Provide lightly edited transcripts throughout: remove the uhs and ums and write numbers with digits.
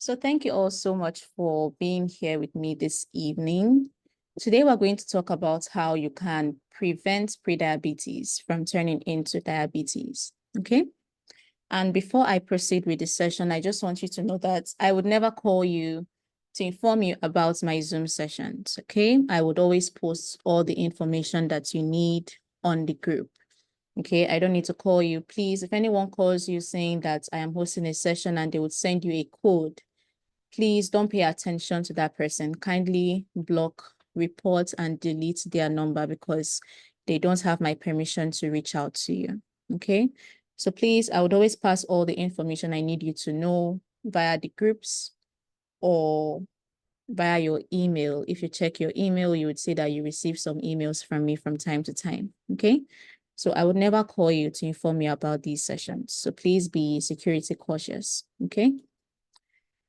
So thank you all so much for being here with me this evening. Today, we're going to talk about how you can prevent prediabetes from turning into diabetes. Okay. And before I proceed with the session, I just want you to know that I would never call you to inform you about my Zoom sessions. Okay. I would always post all the information that you need on the group. Okay, I don't need to call you. Please, if anyone calls you saying that I am hosting a session and they would send you a code, please don't pay attention to that person. Kindly block, report, and delete their number because they don't have my permission to reach out to you. Okay, so please, I would always pass all the information I need you to know via the groups or via your email. If you check your email, you would see that you receive some emails from me from time to time. Okay. So I would never call you to inform you about these sessions. So please be security cautious. Okay.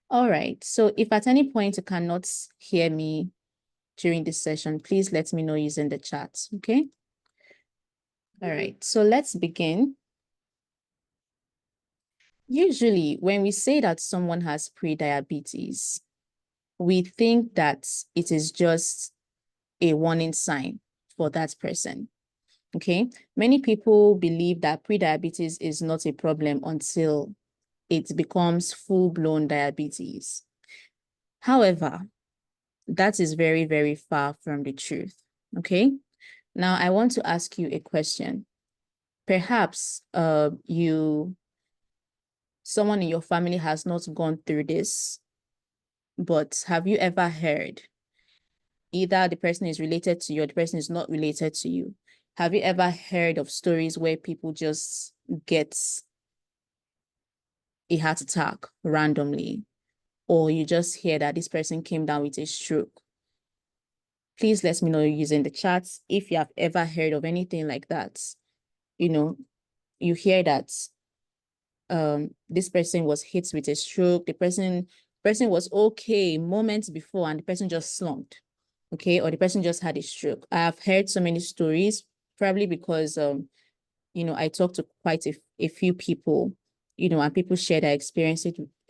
All right. So if at any point you cannot hear me during this session, please let me know using the chat. Okay. All right. So let's begin. Usually, when we say that someone has pre-diabetes, we think that it is just a warning sign for that person. Okay. Many people believe that pre-diabetes is not a problem until it becomes full-blown diabetes. However, that is very, very far from the truth. Okay. Now, I want to ask you a question. Perhaps someone in your family has not gone through this, but have you ever heard either the person is related to you or the person is not related to you? Have you ever heard of stories where people just get a heart attack randomly, or you just hear that this person came down with a stroke? Please let me know using the chat if you have ever heard of anything like that. You hear that this person was hit with a stroke, the person was okay moments before and the person just slumped, okay, or the person just had a stroke. I have heard so many stories, probably because I talked to quite a few people, and people share their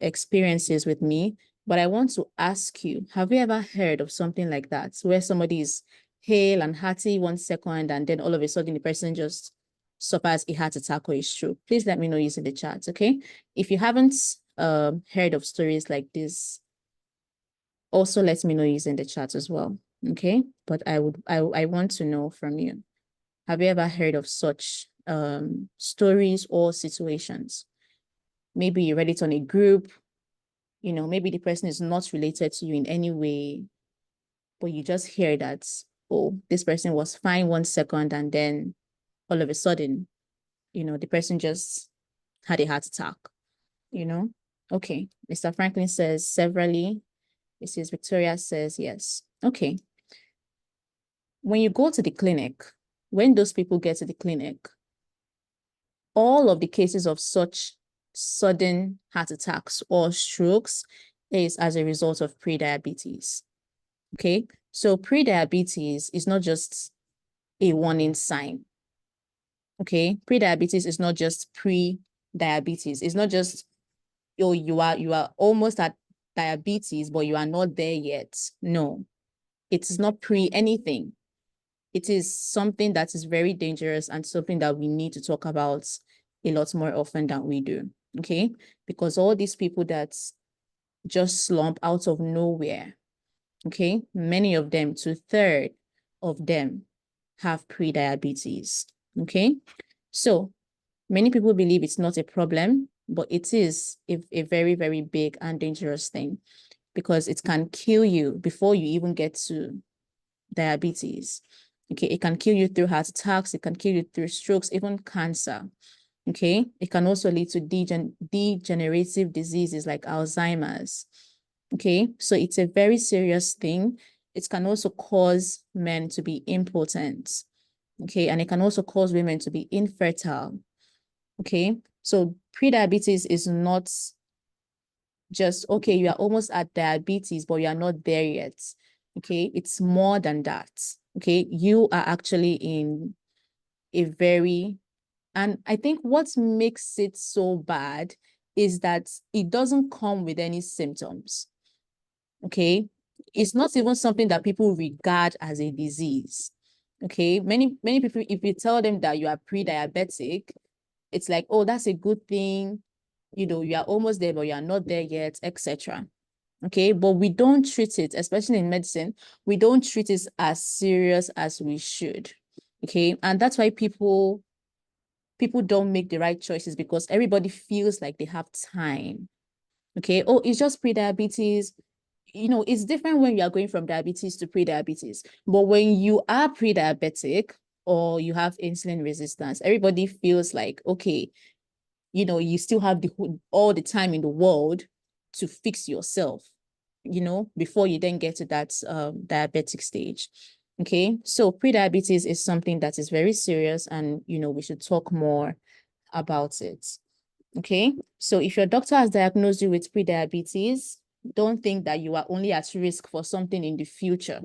experiences with me. But I want to ask you, have you ever heard of something like that, where somebody is hale and hearty 1 second, and then all of a sudden the person just suffers a heart attack or a stroke? Please let me know using the chat, okay? If you haven't heard of stories like this, also let me know using the chat as well, okay? But I want to know from you. Have you ever heard of such stories or situations? Maybe you read it on a group, maybe the person is not related to you in any way, but you just hear that, oh, this person was fine 1 second, and then all of a sudden, the person just had a heart attack, Okay, Mr. Franklin says severally. Mrs. Victoria says yes. Okay. When you go to the clinic, when those people get to the clinic, all of the cases of such sudden heart attacks or strokes is as a result of pre-diabetes. Okay, so pre-diabetes is not just a warning sign. Okay, pre-diabetes is not just pre-diabetes. It's not just, oh, you are almost at diabetes, but you are not there yet. No, it is not pre anything. It is something that is very dangerous and something that we need to talk about a lot more often than we do. Okay, because all these people that just slump out of nowhere, okay, many of them, 2/3 of them, have pre-diabetes. Okay, so many people believe it's not a problem, but it is a very, very big and dangerous thing, because it can kill you before you even get to diabetes. Okay, it can kill you through heart attacks, it can kill you through strokes, even cancer. Okay, it can also lead to degenerative diseases like Alzheimer's. Okay, so it's a very serious thing. It can also cause men to be impotent. Okay, and it can also cause women to be infertile. Okay, so pre-diabetes is not just, okay, you are almost at diabetes, but you are not there yet. Okay, it's more than that. Okay, you are actually in a very, and I think what makes it so bad is that it doesn't come with any symptoms. Okay. It's not even something that people regard as a disease. Okay. Many people, if you tell them that you are pre-diabetic, it's like, oh, that's a good thing. You know, you are almost there, but you are not there yet, etc. Okay. But we don't treat it, especially in medicine, we don't treat it as serious as we should. Okay. And that's why people don't make the right choices, because everybody feels like they have time. Okay. Oh, it's just pre-diabetes. You know, it's different when you are going from diabetes to pre-diabetes. But when you are pre-diabetic or you have insulin resistance, everybody feels like, okay, you know, you still have all the time in the world to fix yourself, you know, before you then get to that diabetic stage. Okay. So pre-diabetes is something that is very serious, and, you know, we should talk more about it. Okay. So if your doctor has diagnosed you with pre-diabetes, don't think that you are only at risk for something in the future.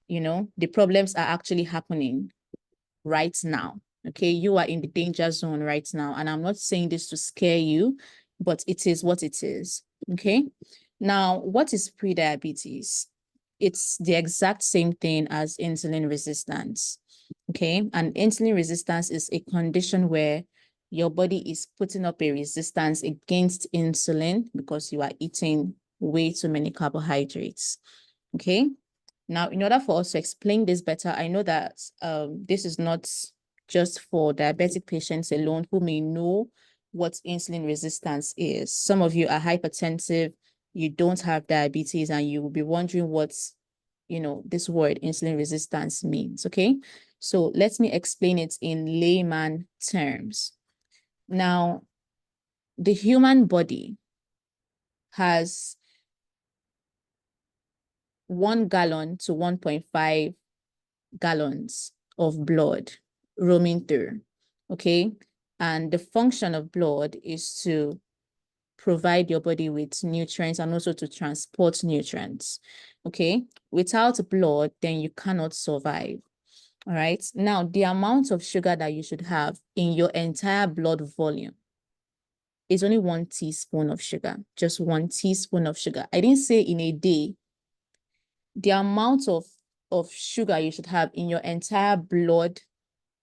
You know, the problems are actually happening right now. Okay. You are in the danger zone right now. And I'm not saying this to scare you, but it is what it is. Okay. Now, what is pre-diabetes? It's the exact same thing as insulin resistance. Okay. And insulin resistance is a condition where your body is putting up a resistance against insulin because you are eating way too many carbohydrates. Okay. Now, in order for us to explain this better, I know that this is not just for diabetic patients alone who may know what insulin resistance is. Some of you are hypertensive, you don't have diabetes, and you will be wondering what, you know, this word insulin resistance means. Okay. So let me explain it in layman terms. Now, the human body has 1 gallon to 1.5 gallons of blood roaming through. Okay. And the function of blood is to provide your body with nutrients and also to transport nutrients. Okay. Without blood, then you cannot survive. All right. Now, the amount of sugar that you should have in your entire blood volume is only 1 teaspoon of sugar, just 1 teaspoon of sugar. I didn't say in a day. The amount of sugar you should have in your entire blood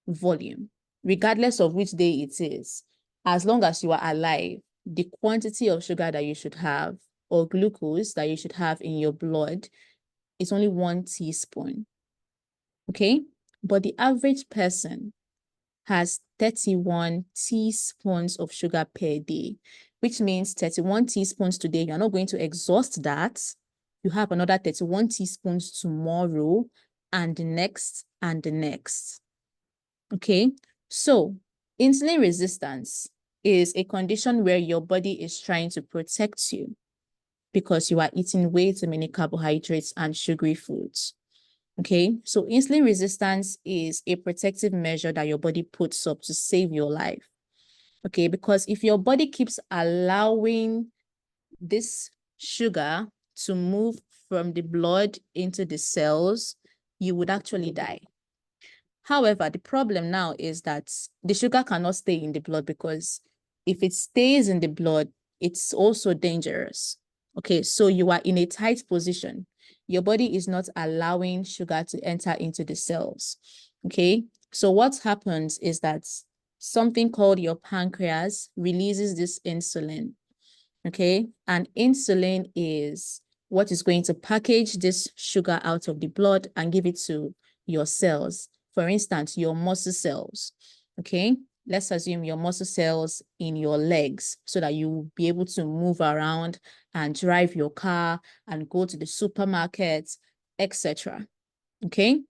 volume, regardless of which day it is, as long as you are alive, the quantity of sugar that you should have or glucose that you should have in your blood is only 1 teaspoon. Okay. But the average person has 31 teaspoons of sugar per day, which means 31 teaspoons today. You're not going to exhaust that. You have another 31 teaspoons tomorrow, and the next, and the next. Okay. So insulin resistance is a condition where your body is trying to protect you because you are eating way too many carbohydrates and sugary foods. Okay, so insulin resistance is a protective measure that your body puts up to save your life. Okay, because if your body keeps allowing this sugar to move from the blood into the cells, you would actually die. However, the problem now is that the sugar cannot stay in the blood, because if it stays in the blood, it's also dangerous. Okay, so you are in a tight position. Your body is not allowing sugar to enter into the cells. Okay, so what happens is that something called your pancreas releases this insulin. Okay, and insulin is what is going to package this sugar out of the blood and give it to your cells. For instance, your muscle cells. Okay, let's assume your muscle cells in your legs, so that you will be able to move around and drive your car and go to the supermarket, etc. Okay,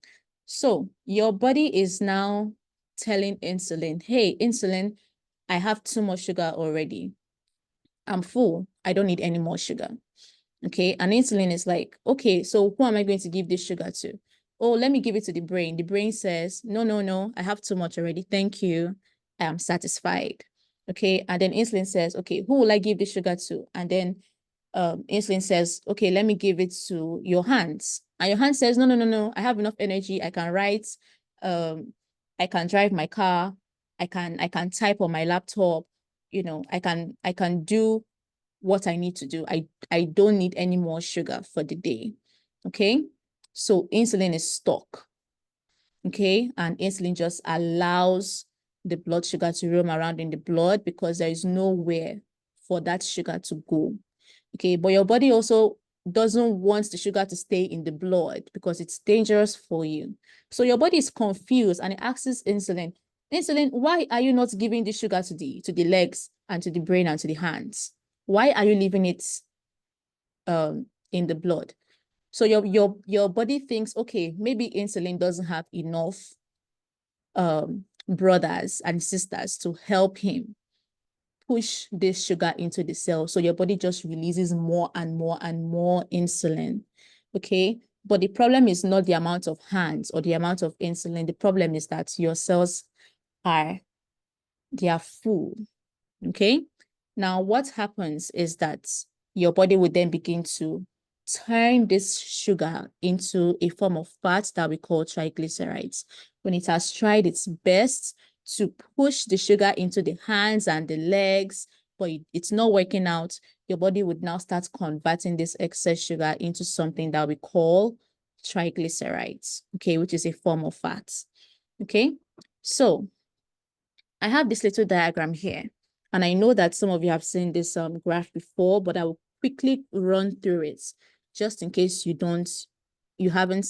so your body is now telling insulin, hey, insulin, I have too much sugar already. I'm full. I don't need any more sugar. Okay. And insulin is like, okay, so who am I going to give this sugar to? Oh, let me give it to the brain. The brain says, no, no, no, I have too much already. Thank you. I am satisfied. Okay. And then insulin says, okay, who will I give this sugar to? And then insulin says, okay, let me give it to your hands. And your hand says, no, no, no, no, I have enough energy. I can write, I can drive my car. I can type on my laptop. I can do what I need to do. I don't need any more sugar for the day. Okay. So insulin is stuck. Okay. And insulin just allows the blood sugar to roam around in the blood because there is nowhere for that sugar to go. Okay. But your body also doesn't want the sugar to stay in the blood because it's dangerous for you. So your body is confused and it asks insulin, why are you not giving the sugar to the legs and to the brain and to the hands? Why are you leaving it in the blood? So your body thinks, okay, maybe insulin doesn't have enough brothers and sisters to help him push this sugar into the cell. So your body just releases more and more and more insulin. Okay. But the problem is not the amount of hands or the amount of insulin. The problem is that your cells they are full. Okay. Now, what happens is that your body will then begin to turn this sugar into a form of fat that we call triglycerides. When it has tried its best to push the sugar into the hands and the legs, but it's not working out, your body would now start converting this excess sugar into something that we call triglycerides, okay, which is a form of fat. Okay, so I have this little diagram here, and I know that some of you have seen this graph before, but I will quickly run through it just in case you haven't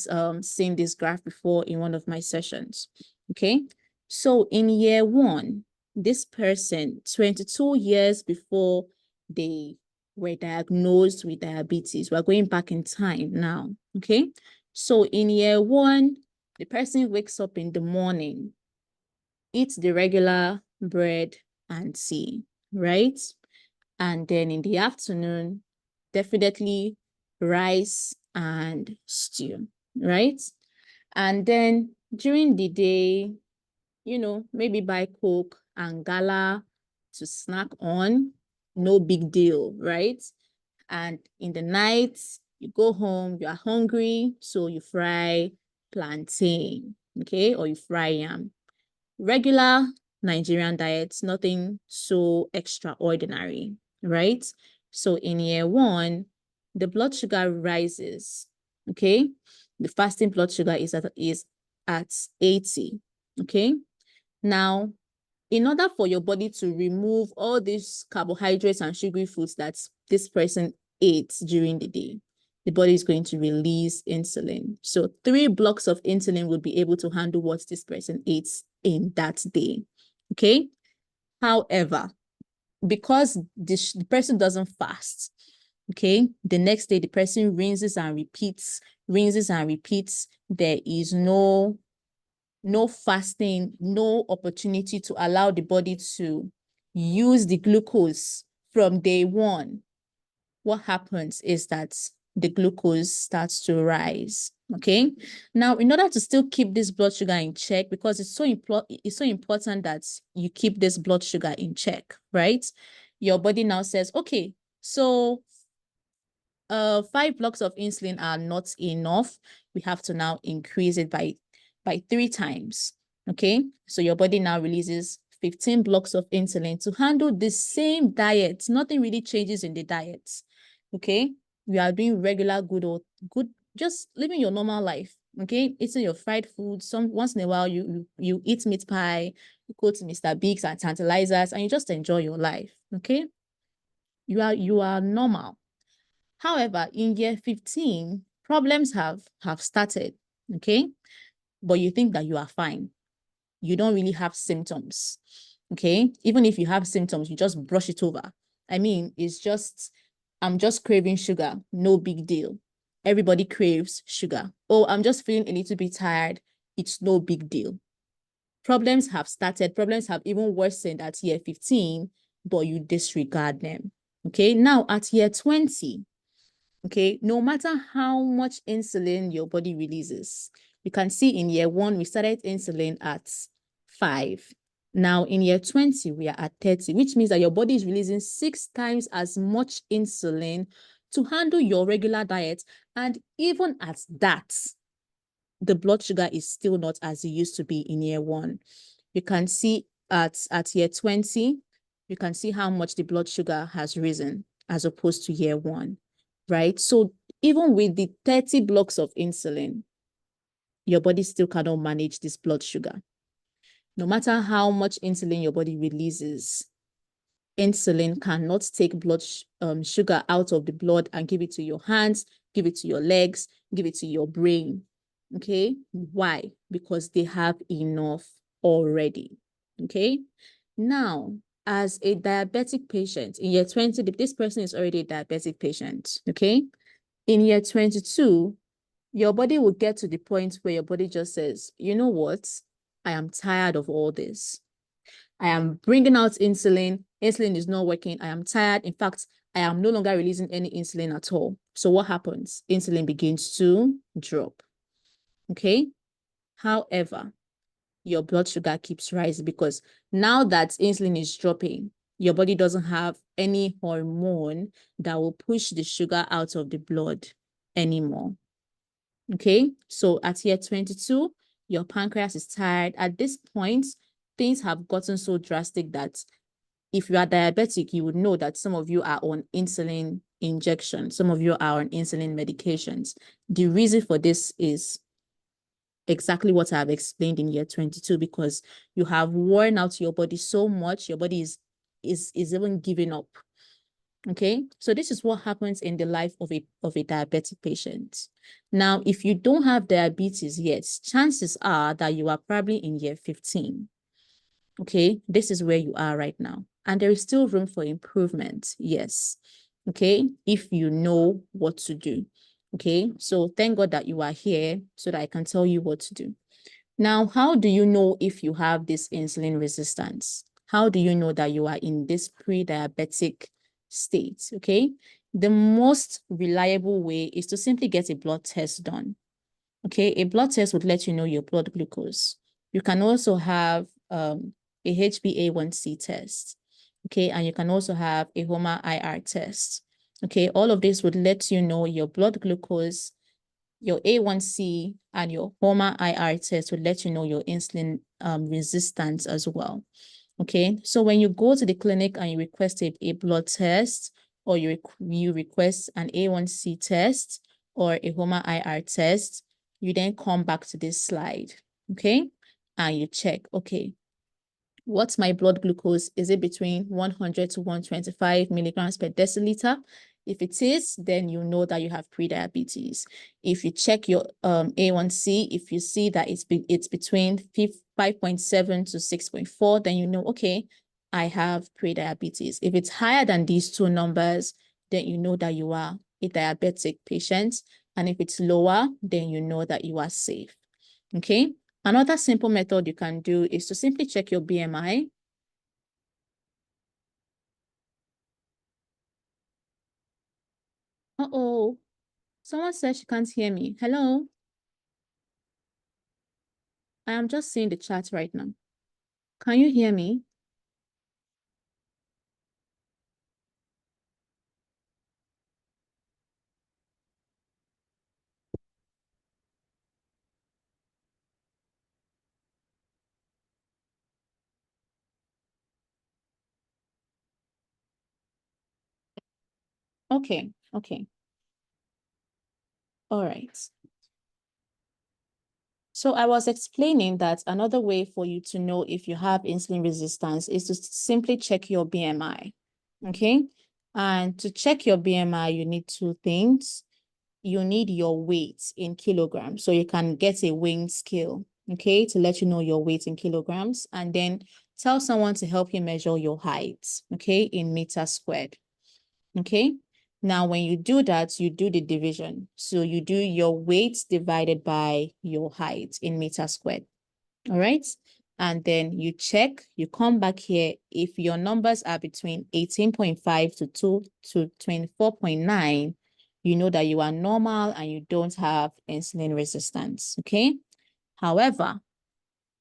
seen this graph before in one of my sessions. Okay, so in year 1, this person, 22 years before they were diagnosed with diabetes, we're going back in time now. Okay, so in year 1, the person wakes up in the morning, eats the regular bread and tea, right? And then in the afternoon, definitely rice and stew, right? And then during the day, maybe buy Coke and Gala to snack on, no big deal, right? And in the night, you go home, you are hungry, so you fry plantain, okay? Or you fry yam. Regular Nigerian diets, nothing so extraordinary, right? So in year 1, the blood sugar rises, okay? The fasting blood sugar is at 80, okay? Now, in order for your body to remove all these carbohydrates and sugary foods that this person ate during the day, the body is going to release insulin. So 3 blocks of insulin would be able to handle what this person ate in that day. Okay. However, because the person doesn't fast, okay, the next day the person rinses and repeats, there is no fasting, no opportunity to allow the body to use the glucose from day 1. What happens is that the glucose starts to rise. Okay. Now, in order to still keep this blood sugar in check, because it's so important that you keep this blood sugar in check, right? Your body now says, okay, so 5 blocks of insulin are not enough. We have to now increase it by 3 times. Okay. So your body now releases 15 blocks of insulin to handle the same diet. Nothing really changes in the diet. Okay. We are doing regular good, just living your normal life. Okay. Eating your fried food. Once in a while, you eat meat pie, you go to Mr. Biggs and Tantalizers, and you just enjoy your life. Okay. You are normal. However, in year 15, problems have started. Okay. But you think that you are fine. You don't really have symptoms. Okay. Even if you have symptoms, you just brush it over. I mean, I'm just craving sugar. No big deal. Everybody craves sugar. Oh, I'm just feeling a little bit tired. It's no big deal. Problems have started. Problems have even worsened at year 15, but you disregard them. Okay. Now at year 20, okay, no matter how much insulin your body releases, you can see in year 1, we started insulin at 5. Now in year 20, we are at 30, which means that your body is releasing 6 times as much insulin to handle your regular diet. And even at that, the blood sugar is still not as it used to be in year 1. You can see at year 20, you can see how much the blood sugar has risen as opposed to year 1, right? So even with the 30 blocks of insulin, your body still cannot manage this blood sugar. No matter how much insulin your body releases, insulin cannot take blood sugar out of the blood and give it to your hands, give it to your legs, give it to your brain. Okay, why? Because they have enough already. Okay, now as a diabetic patient in year 20, this person is already a diabetic patient. Okay, in year 22, your body will get to the point where your body just says, you know what? I am tired of all this. I am bringing out insulin. Insulin is not working. I am tired. In fact, I am no longer releasing any insulin at all. So what happens? Insulin begins to drop. Okay. However, your blood sugar keeps rising because now that insulin is dropping, your body doesn't have any hormone that will push the sugar out of the blood anymore. Okay. So at year 22, your pancreas is tired. At this point, things have gotten so drastic that if you are diabetic, you would know that some of you are on insulin injection. Some of you are on insulin medications. The reason for this is exactly what I've explained in year 22, because you have worn out your body so much, your body is even giving up. Okay, so this is what happens in the life of a diabetic patient. Now, if you don't have diabetes yet, chances are that you are probably in year 15. Okay, this is where you are right now. And there is still room for improvement, yes. Okay, if you know what to do. Okay, so thank God that you are here so that I can tell you what to do. Now, how do you know if you have this insulin resistance? How do you know that you are in this pre-diabetic state? Okay, the most reliable way is to simply get a blood test done. Okay, a blood test would let you know your blood glucose. You can also have a HbA1c test. Okay, and you can also have a HOMA-IR test. Okay, all of this would let you know your blood glucose, your A1C, and your HOMA-IR test would let you know your insulin resistance as well. Okay, so when you go to the clinic and you request a blood test, or you request an A1C test or a HOMA-IR test, you then come back to this slide, okay, and you check, okay, what's my blood glucose? Is it between 100 to 125 milligrams per deciliter? If it is, then you know that you have prediabetes. If you check your A1C, if you see that it's between 5.7 to 6.4, then you know, okay, I have prediabetes. If it's higher than these two numbers, then you know that you are a diabetic patient. And if it's lower, then you know that you are safe. Okay. Another simple method you can do is to simply check your BMI. Uh-oh, someone said she can't hear me. Hello? I am just seeing the chat right now. Can you hear me? Okay, okay. All right. So I was explaining that another way for you to know if you have insulin resistance is to simply check your BMI, okay? And to check your BMI, you need two things. You need your weight in kilograms, so you can get a weighing scale, okay, to let you know your weight in kilograms, and then tell someone to help you measure your height, okay, in meters squared, okay? Now, when you do that, you do the division. So you do your weight divided by your height in meters squared, all right? And then you check, you come back here. If your numbers are between 18.5 to 24.9, you know that you are normal and you don't have insulin resistance, okay? However,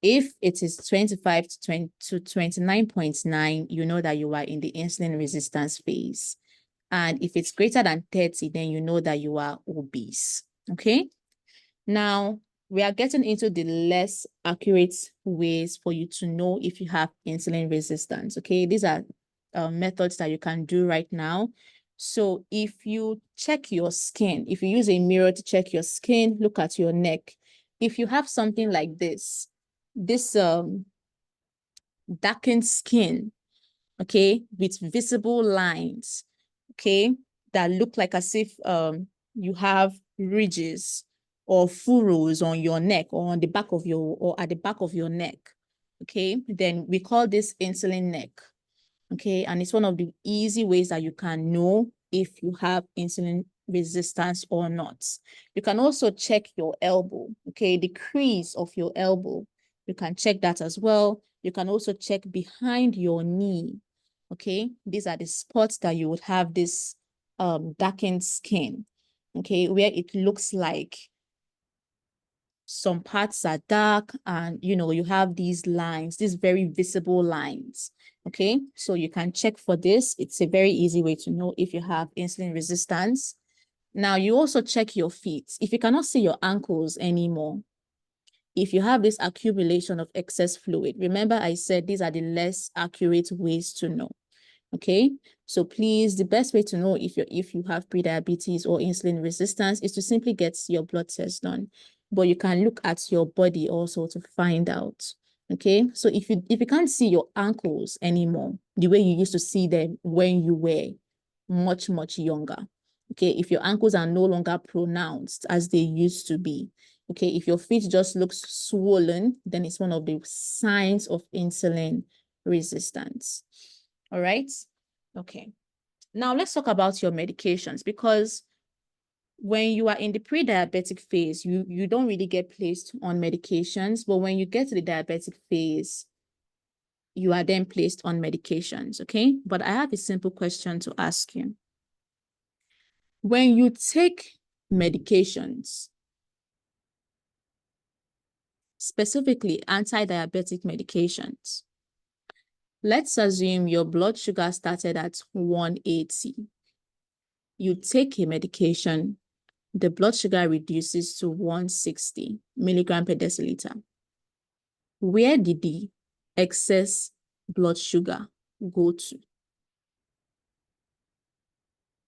if it is 25 to 29.9, you know that you are in the insulin resistance phase. And if it's greater than 30, then you know that you are obese, okay? Now, we are getting into the less accurate ways for you to know if you have insulin resistance, okay? These are methods that you can do right now. So if you check your skin, if you use a mirror to check your skin, look at your neck. If you have something like this darkened skin, okay, with visible lines, okay, that look like as if you have ridges or furrows on your neck or on the back of your, or at the back of your neck, okay, then we call this insulin neck, okay, and it's one of the easy ways that you can know if you have insulin resistance or not. You can also check your elbow, okay, the crease of your elbow. You can check that as well. You can also check behind your knee, okay? These are the spots that you would have this darkened skin, okay, where it looks like some parts are dark and, you know, you have these lines, these very visible lines, okay? So you can check for this. It's a very easy way to know if you have insulin resistance. Now, you also check your feet. If you cannot see your ankles anymore, if you have this accumulation of excess fluid, remember I said these are the less accurate ways to know, okay? So please, the best way to know if you have prediabetes or insulin resistance is to simply get your blood test done. But you can look at your body also to find out, okay? So if you can't see your ankles anymore, the way you used to see them when you were much, much younger, okay? If your ankles are no longer pronounced as they used to be, okay, if your feet just looks swollen, then it's one of the signs of insulin resistance. All right. Okay. Now let's talk about your medications, because when you are in the pre-diabetic phase, you don't really get placed on medications, but when you get to the diabetic phase, you are then placed on medications, okay? But I have a simple question to ask you. When you take medications, specifically anti-diabetic medications, let's assume your blood sugar started at 180. You take a medication, the blood sugar reduces to 160 milligram per deciliter. Where did the excess blood sugar go to?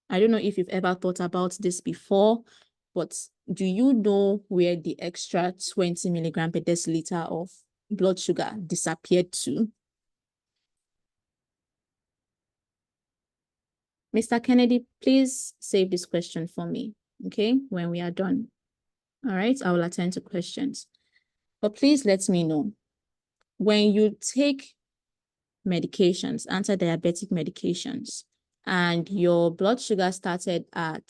I don't know if you've ever thought about this before, but do you know where the extra 20 milligram per deciliter of blood sugar disappeared to? Mr. Kennedy, please save this question for me, okay, when we are done. All right, I will attend to questions. But please let me know, when you take medications, anti-diabetic medications, and your blood sugar started at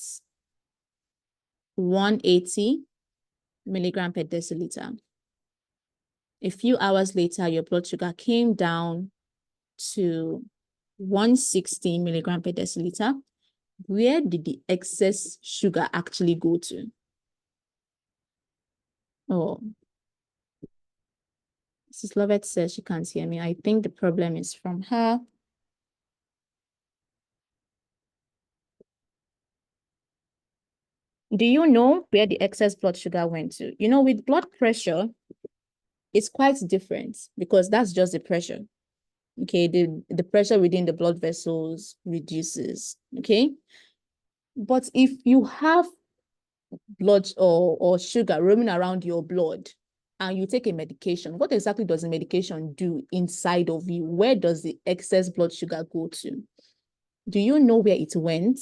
180 milligram per deciliter, a few hours later, your blood sugar came down to 160 milligram per deciliter. Where did the excess sugar actually go to? Oh, Mrs. Lovett says she can't hear me. I think the problem is from her. Do you know where the excess blood sugar went to? You know, with blood pressure, it's quite different because that's just the pressure. Okay, the pressure within the blood vessels reduces. Okay, but if you have blood or sugar roaming around your blood and you take a medication, what exactly does the medication do inside of you? Where does the excess blood sugar go to? Do you know where it went?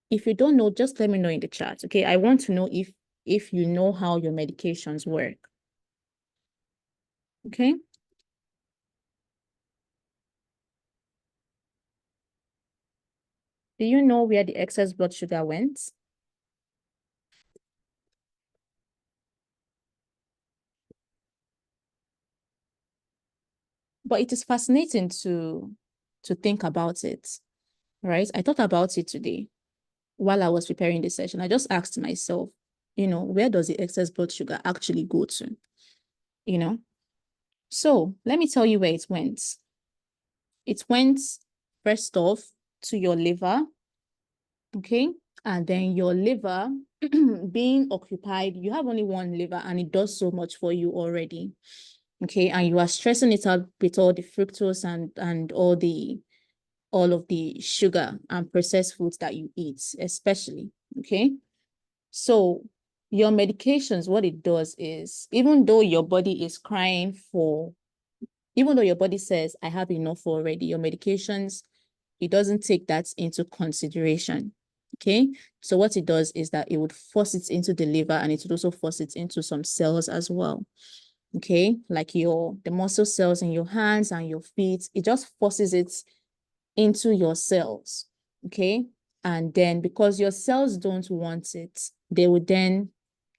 If you don't know, just let me know in the chat, okay? I want to know if you know how your medications work, okay? Do you know where the excess blood sugar went? But it is fascinating to think about it, right? I thought about it today while I was preparing this session. I just asked myself, you know, where does the excess blood sugar actually go to? You know? So let me tell you where it went. It went first off to your liver, okay? And then your liver being occupied, you have only one liver and it does so much for you already. okay, and you are stressing it out with all the fructose and all of the sugar and processed foods that you eat, especially, okay? So your medications, what it does is, even though your body is crying for, even though your body says, I have enough already, your medications, it doesn't take that into consideration, okay? So what it does is that it would force it into the liver, and it would also force it into some cells as well, okay? Like the muscle cells in your hands and your feet, it just forces it into your cells, okay? And then because your cells don't want it, they would then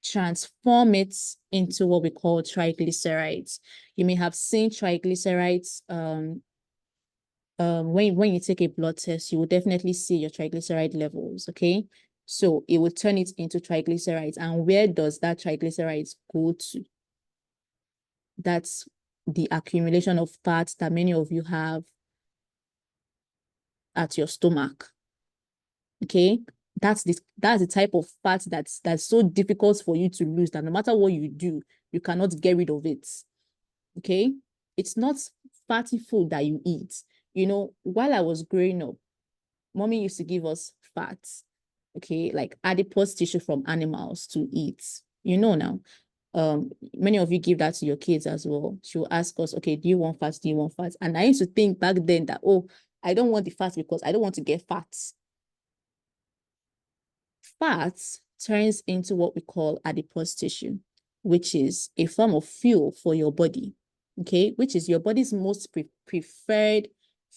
transform it into what we call triglycerides. You may have seen triglycerides when you take a blood test, you will definitely see your triglyceride levels, okay? So it will turn it into triglycerides. And where does that triglycerides go to? That's the accumulation of fats that many of you have at your stomach, okay? That's the type of fat that's so difficult for you to lose that no matter what you do, you cannot get rid of it, okay? It's not fatty food that you eat. You know, while I was growing up, mommy used to give us fats, okay, like adipose tissue from animals to eat. You know now, many of you give that to your kids as well. She'll ask us, okay, do you want fats? Do you want fats? And I used to think back then that, oh, I don't want the fats because I don't want to get fat. Fats turns into what we call adipose tissue, which is a form of fuel for your body, okay, which is your body's most preferred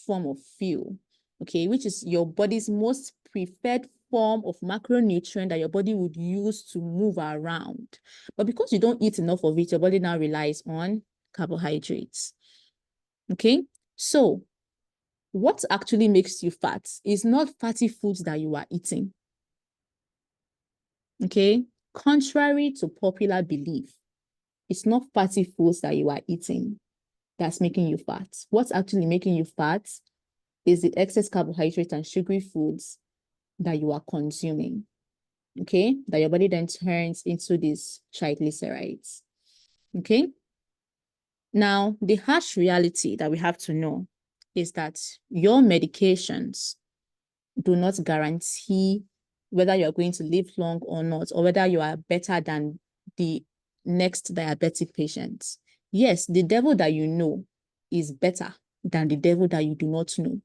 form of fuel, okay, which is your body's most preferred form of macronutrient that your body would use to move around. But because you don't eat enough of it, your body now relies on carbohydrates, okay? So what actually makes you fat is not fatty foods that you are eating, okay? Contrary to popular belief, it's not fatty foods that you are eating that's making you fat. What's actually making you fat is the excess carbohydrates and sugary foods that you are consuming, okay? That your body then turns into these triglycerides, okay? Now, the harsh reality that we have to know is that your medications do not guarantee whether you're going to live long or not, or whether you are better than the next diabetic patient. Yes, the devil that you know is better than the devil that you do not know.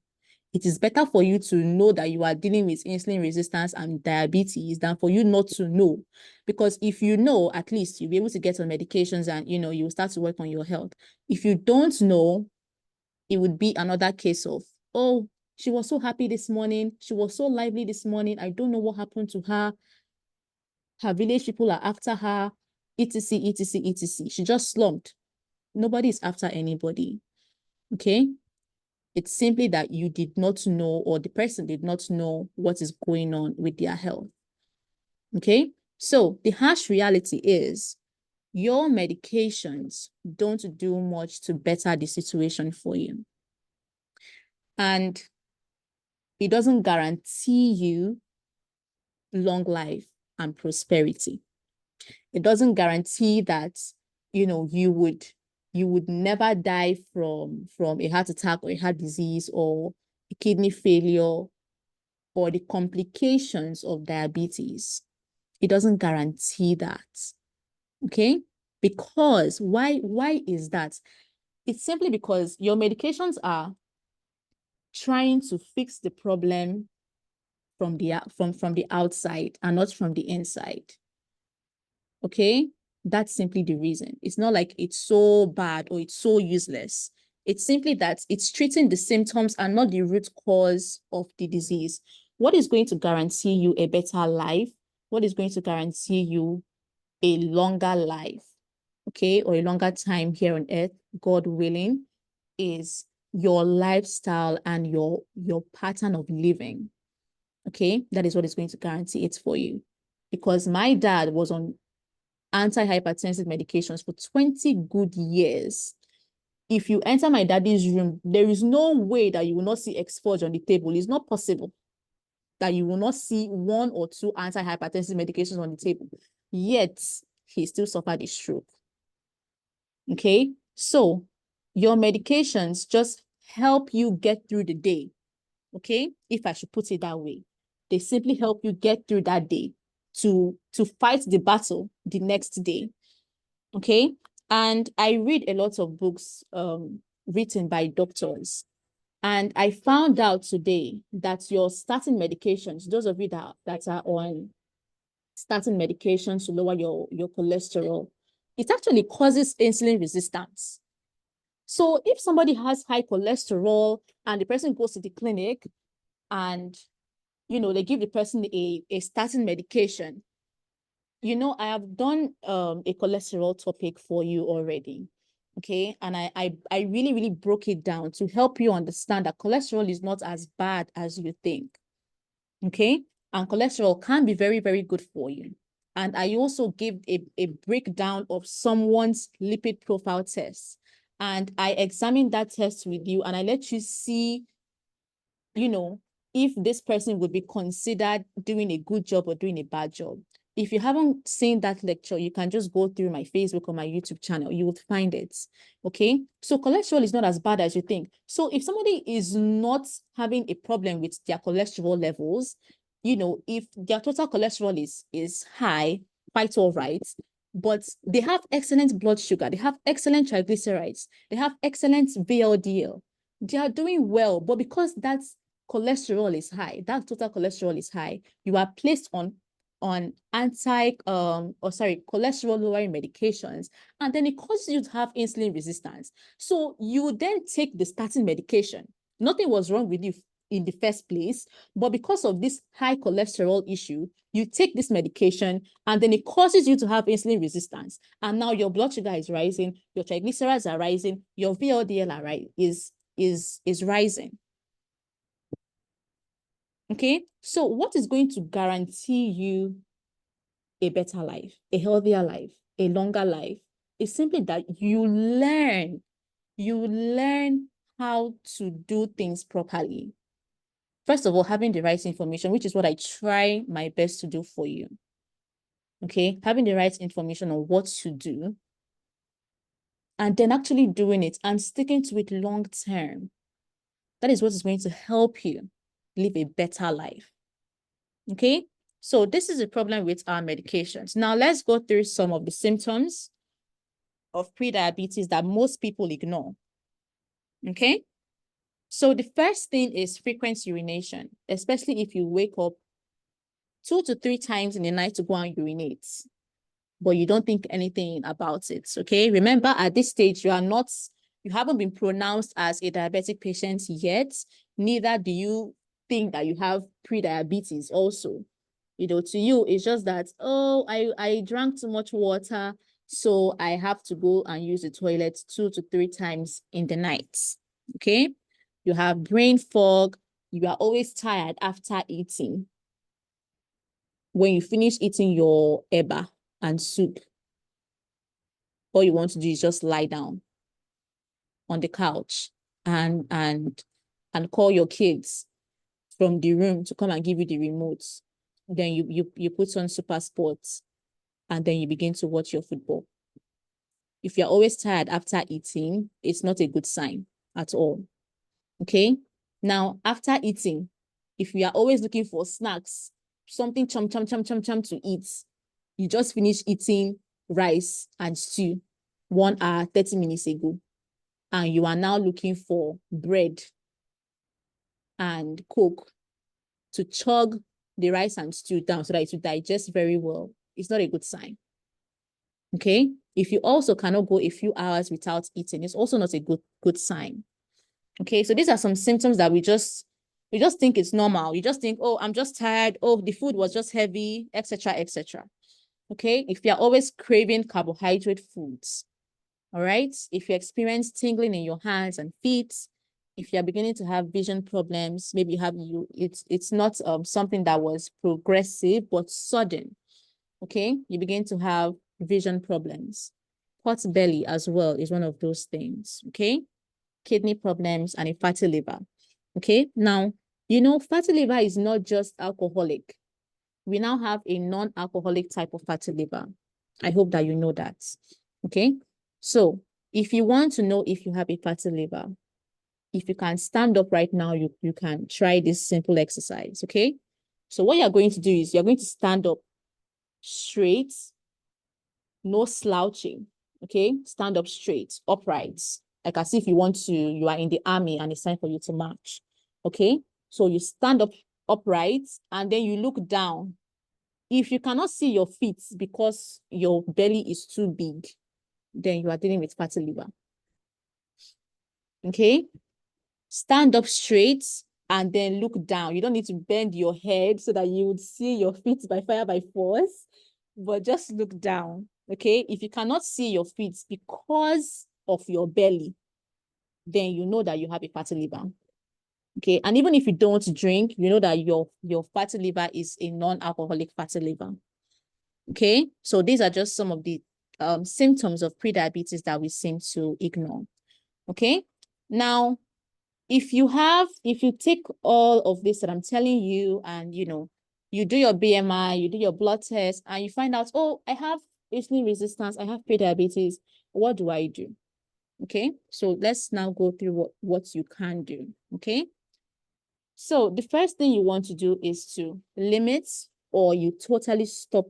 It is better for you to know that you are dealing with insulin resistance and diabetes than for you not to know. Because if you know, at least you'll be able to get on medications and, you know, you will start to work on your health. If you don't know, it would be another case of, oh, she was so happy this morning. She was so lively this morning. I don't know what happened to her. Her village people are after her, etc., etc., etc. She just slumped. Nobody is after anybody, okay? It's simply that you did not know, or the person did not know what is going on with their health, okay? So the harsh reality is your medications don't do much to better the situation for you. And it doesn't guarantee you long life and prosperity. It doesn't guarantee that, you know, you would never die from a heart attack or a heart disease or a kidney failure or the complications of diabetes. It doesn't guarantee that, okay? Because why is that? It's simply because your medications are trying to fix the problem from the outside and not from the inside, okay? That's simply the reason. It's not like it's so bad or it's so useless. It's simply that it's treating the symptoms and not the root cause of the disease. What is going to guarantee you a better life? What is going to guarantee you a longer life, okay, or a longer time here on earth, God willing, is your lifestyle and your pattern of living, okay? That is what is going to guarantee it for you. Because my dad was on antihypertensive medications for 20 good years. If you enter my daddy's room, there is no way that you will not see Exforge on the table. It's not possible that you will not see one or two antihypertensive medications on the table. Yet, he still suffered a stroke. Okay? So your medications just help you get through the day. Okay, if I should put it that way, they simply help you get through that day to fight the battle the next day. Okay, and I read a lot of books written by doctors, and I found out today that your starting medications, those of you that are on starting medications to lower your cholesterol, it actually causes insulin resistance. So if somebody has high cholesterol and the person goes to the clinic and, they give the person a statin medication, I have done a cholesterol topic for you already. Okay. And I really, really broke it down to help you understand that cholesterol is not as bad as you think. Okay. And cholesterol can be very, very good for you. And I also gave a breakdown of someone's lipid profile test. And I examined that test with you and I let you see, if this person would be considered doing a good job or doing a bad job. If you haven't seen that lecture, you can just go through my Facebook or my YouTube channel. You will find it. Okay. So cholesterol is not as bad as you think. So if somebody is not having a problem with their cholesterol levels, if their total cholesterol is high, quite all right, but they have excellent blood sugar, they have excellent triglycerides, they have excellent VLDL, they are doing well. But because that's cholesterol is high, that total cholesterol is high, you are placed on cholesterol lowering medications, and then it causes you to have insulin resistance. So you then take the statin medication. Nothing was wrong with you in the first place, but because of this high cholesterol issue, you take this medication and then it causes you to have insulin resistance. And now your blood sugar is rising, your triglycerides are rising, your VLDL is rising. Okay, so what is going to guarantee you a better life, a healthier life, a longer life? It's simply that you learn how to do things properly. First of all, having the right information, which is what I try my best to do for you. Okay, having the right information on what to do, and then actually doing it and sticking to it long term. That is what is going to help you live a better life. Okay, so this is a problem with our medications. Now let's go through some of the symptoms of prediabetes that most people ignore. Okay, so the first thing is frequent urination, especially if you wake up 2 to 3 times in the night to go and urinate, but you don't think anything about it. Okay, remember at this stage, you haven't been pronounced as a diabetic patient yet, neither do you think that you have prediabetes also. To you, it's just that, oh, I drank too much water, so I have to go and use the toilet 2 to 3 times in the night. Okay, you have brain fog, you are always tired after eating. When you finish eating your eba and soup, all you want to do is just lie down on the couch and call your kids from the room to come and give you the remotes. Then you put on Super Sports and then you begin to watch your football. If you're always tired after eating, it's not a good sign at all. Okay. Now, after eating, if you are always looking for snacks, something chum to eat, you just finished eating rice and stew 1 hour, 30 minutes ago, and you are now looking for bread and Coke to chug the rice and stew down so that it will digest very well, it's not a good sign. Okay. If you also cannot go a few hours without eating, it's also not a good sign. Okay. So these are some symptoms that we just think it's normal. You just think, oh, I'm just tired. Oh, the food was just heavy, etc., etc. Okay. If you're always craving carbohydrate foods, all right. If you experience tingling in your hands and feet, if you're beginning to have vision problems, maybe it's not something that was progressive but sudden. Okay, you begin to have vision problems. Hot belly as well is one of those things. Okay, kidney problems and a fatty liver. Okay, now fatty liver is not just alcoholic. We now have a non-alcoholic type of fatty liver. I hope that you know that. Okay, so If you want to know if you have a fatty liver, if you can stand up right now, you can try this simple exercise, okay? So what you're going to do is you're going to stand up straight, no slouching, okay? Stand up straight, upright, like as if you are in the army and it's time for you to march, okay? So you stand up upright and then you look down. If you cannot see your feet because your belly is too big, then you are dealing with fatty liver, okay? Stand up straight and then look down. You don't need to bend your head so that you would see your feet by fire by force, but just look down, okay? If you cannot see your feet because of your belly, then you know that you have a fatty liver, okay? And even if you don't drink, you know that your fatty liver is a non-alcoholic fatty liver, okay? So these are just some of the symptoms of prediabetes that we seem to ignore, okay? Now, if you take all of this that I'm telling you and, you do your BMI, you do your blood test and you find out, oh, I have insulin resistance, I have prediabetes, what do I do? Okay, so let's now go through what you can do, okay? So the first thing you want to do is to limit or you totally stop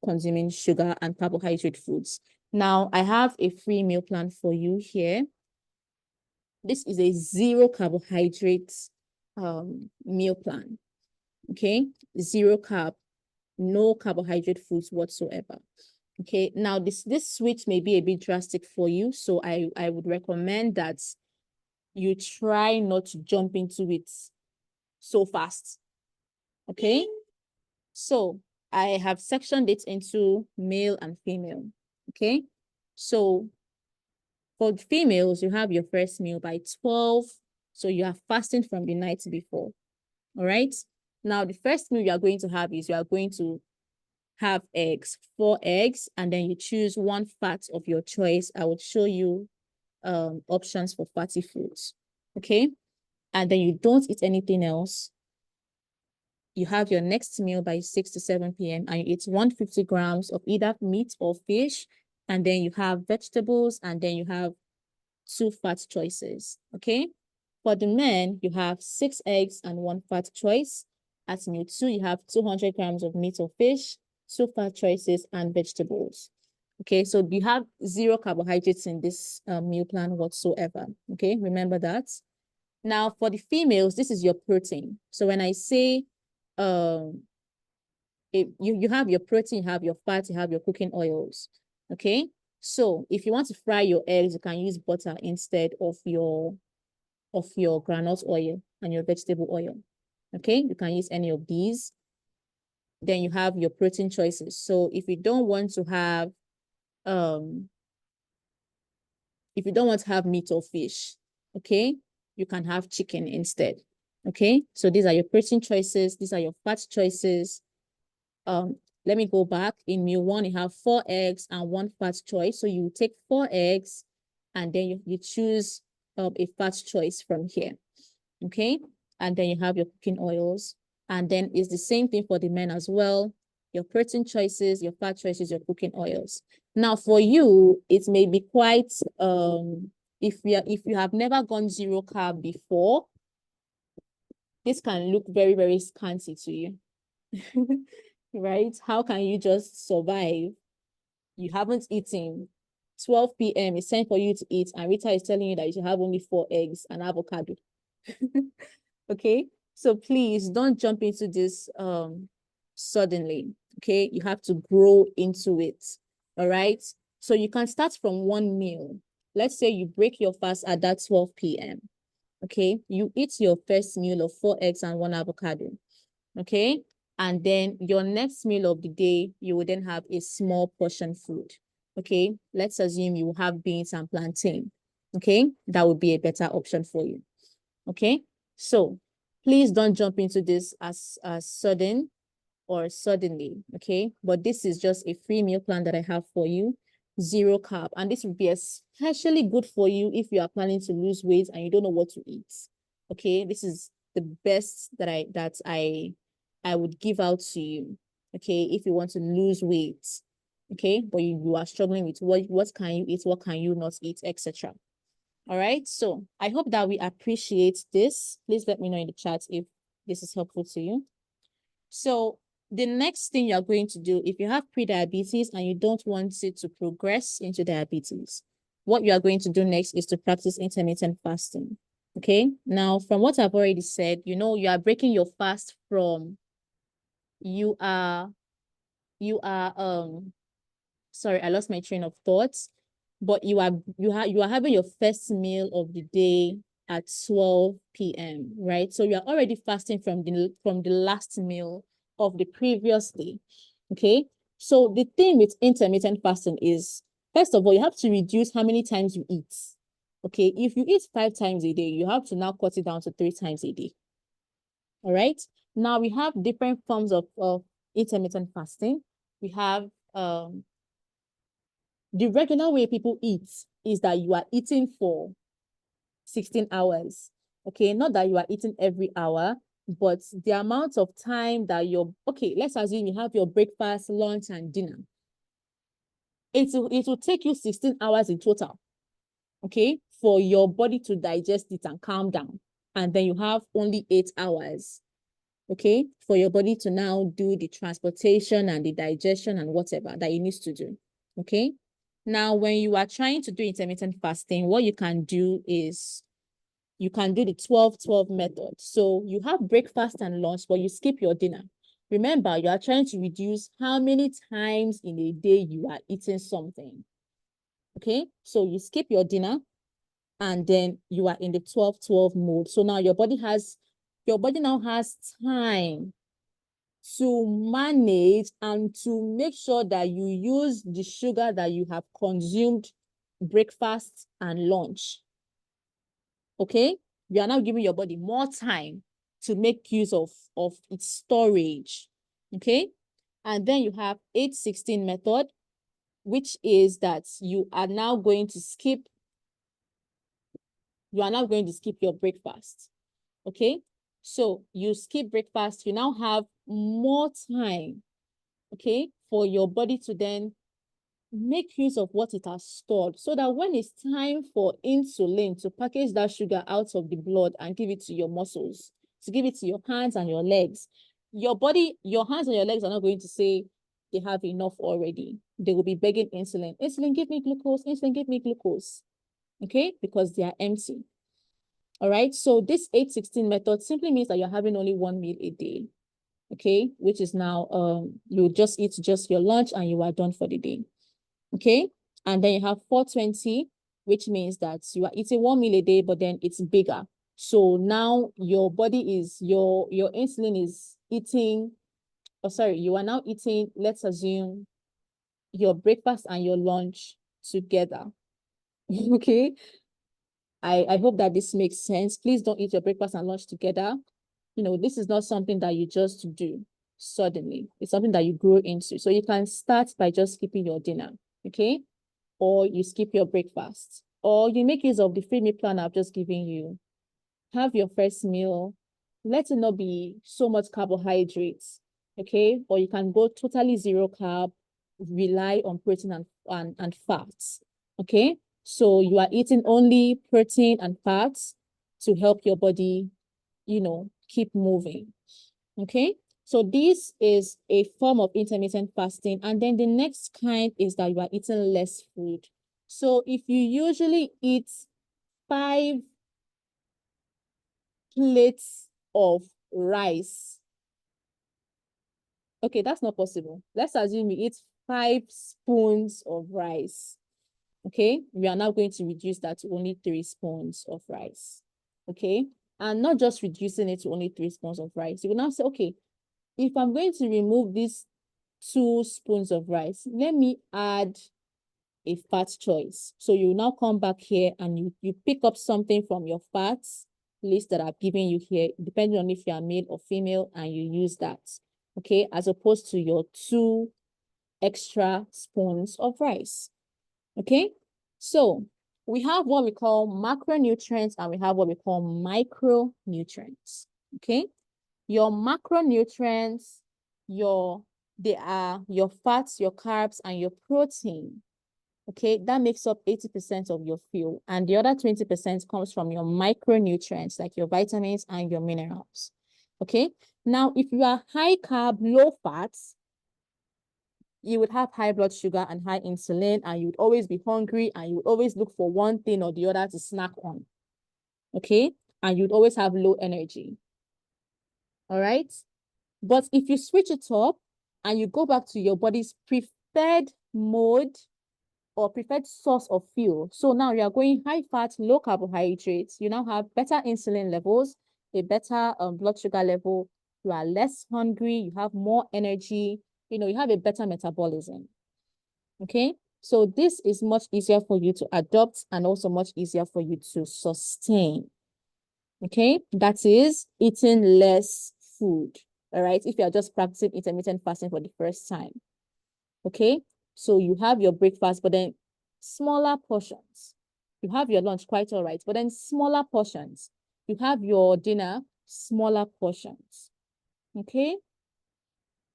consuming sugar and carbohydrate foods. Now, I have a free meal plan for you here. This is a zero carbohydrate meal plan, okay? Zero carb, no carbohydrate foods whatsoever, okay? Now, this switch may be a bit drastic for you, so I would recommend that you try not to jump into it so fast, okay? So I have sectioned it into male and female, okay? So for females, you have your first meal by 12. So you are fasting from the night before. All right. Now, the first meal you are going to have is you are going to have eggs, 4 eggs, and then you choose one fat of your choice. I would show you options for fatty foods. Okay. And then you don't eat anything else. You have your next meal by 6 to 7 p.m. and you eat 150 grams of either meat or fish. And then you have vegetables and then you have 2 fat choices, okay? For the men, you have 6 eggs and 1 fat choice. At meal 2, you have 200 grams of meat or fish, 2 fat choices, and vegetables. Okay, so you have 0 carbohydrates in this meal plan whatsoever, okay? Remember that. Now, for the females, this is your protein. So when I say you have your protein, you have your fat, you have your cooking oils, okay? So if you want to fry your eggs, you can use butter instead of your groundnut oil and your vegetable oil, okay? You can use any of these. Then you have your protein choices. So if you don't want to have meat or fish, okay, you can have chicken instead, okay? So these are your protein choices. These are your fat choices. Let me go back. In meal 1, you have 4 eggs and 1 fat choice. So you take 4 eggs and then you choose a fat choice from here, okay? And then you have your cooking oils. And then it's the same thing for the men as well. Your protein choices, your fat choices, your cooking oils. Now for you, it may be quite, if you have never gone 0 carb before, this can look very, very scanty to you. Right? How can you just survive? You haven't eaten. 12 p.m. It's time for you to eat, and Rita is telling you that you should have only 4 eggs and avocado. Okay, so please don't jump into this suddenly. Okay, you have to grow into it. All right, so you can start from 1 meal. Let's say you break your fast at that 12 p.m. Okay, you eat your first meal of 4 eggs and 1 avocado. Okay, and then your next meal of the day, you will then have a small portion food. Okay, let's assume you will have beans and plantain. Okay, that would be a better option for you. Okay, so please don't jump into this as sudden or suddenly. Okay, but this is just a free meal plan that I have for you, 0 carb, and this would be especially good for you if you are planning to lose weight and you don't know what to eat. Okay, this is the best that I would give out to you. Okay, if you want to lose weight, okay? But you are struggling with what can you eat, what can you not eat, etc. All right, so I hope that we appreciate this. Please let me know in the chat if this is helpful to you. So the next thing you're going to do, if you have pre-diabetes and you don't want it to progress into diabetes, what you are going to do next is to practice intermittent fasting. Okay, now from what I've already said, you know, you are breaking your fast from you are sorry, I lost my train of thoughts, but you are having your first meal of the day at 12 p.m., right? So you are already fasting from the last meal of the previous day. Okay. So the thing with intermittent fasting is, first of all, you have to reduce how many times you eat. Okay. If you eat 5 times a day, you have to now cut it down to 3 times a day. All right. Now we have different forms of intermittent fasting. We have the regular way people eat is that you are eating for 16 hours. Okay, not that you are eating every hour, but the amount of time that okay, let's assume you have your breakfast, lunch, and dinner. It will take you 16 hours in total, okay, for your body to digest it and calm down. And then you have only 8 hours, okay, for your body to now do the transportation and the digestion and whatever that it needs to do, okay? Now, when you are trying to do intermittent fasting, what you can do is you can do the 12-12 method. So you have breakfast and lunch, but you skip your dinner. Remember, you are trying to reduce how many times in a day you are eating something. Okay, so you skip your dinner and then you are in the 12-12 mode. So now your body now has time to manage and to make sure that you use the sugar that you have consumed breakfast and lunch. Okay, you are now giving your body more time to make use of its storage. Okay, and then you have 8-16 method, which is that you are now going to skip your breakfast. Okay, so you skip breakfast, you now have more time, okay, for your body to then make use of what it has stored, so that when it's time for insulin to package that sugar out of the blood and give it to your muscles, to give it to your hands and your legs, your hands and your legs are not going to say they have enough already. They will be begging insulin. Insulin, give me glucose. Insulin, give me glucose. Okay, because they are empty. All right, so this 8-16 method simply means that you're having only 1 meal a day. Okay, which is now you just eat just your lunch and you are done for the day. Okay, and then you have 4-20, which means that you are eating 1 meal a day, but then it's bigger. So now your body is your insulin is eating, you are now eating, let's assume, your breakfast and your lunch together. Okay, I hope that this makes sense. Please don't eat your breakfast and lunch together. You know, this is not something that you just do suddenly. It's something that you grow into. So you can start by just skipping your dinner, okay? Or you skip your breakfast, or you make use of the free meal plan I've just given you. Have your first meal. Let it not be so much carbohydrates, okay? Or you can go totally zero carb, rely on protein and fats, okay? So you are eating only protein and fats to help your body, you know, keep moving, okay? So this is a form of intermittent fasting. And then the next kind is that you are eating less food. So if you usually eat 5 plates of rice, okay, that's not possible. Let's assume you eat 5 spoons of rice. Okay, we are now going to reduce that to only 3 spoons of rice. Okay, and not just reducing it to only 3 spoons of rice. You will now say, okay, if I'm going to remove these 2 spoons of rice, let me add a fat choice. So you now come back here and you pick up something from your fats list that I've given you here, depending on if you are male or female, and you use that, okay, as opposed to your 2 extra spoons of rice, okay? So we have what we call macronutrients and we have what we call micronutrients, okay? Your macronutrients, your they are your fats, your carbs, and your protein. Okay, that makes up 80% of your fuel. And the other 20% comes from your micronutrients, like your vitamins and your minerals. Okay, now if you are high carb, low fats, you would have high blood sugar and high insulin, and you would always be hungry, and you would always look for one thing or the other to snack on. Okay, and you'd always have low energy. All right. But if you switch it up and you go back to your body's preferred mode or preferred source of fuel, so now you are going high fat, low carbohydrates, you now have better insulin levels, a better blood sugar level, you are less hungry, you have more energy, you have a better metabolism. Okay, so this is much easier for you to adopt and also much easier for you to sustain. Okay, that is eating less food. All right, if you are just practicing intermittent fasting for the first time. Okay, so you have your breakfast, but then smaller portions. You have your lunch, quite all right, but then smaller portions. You have your dinner, smaller portions. Okay,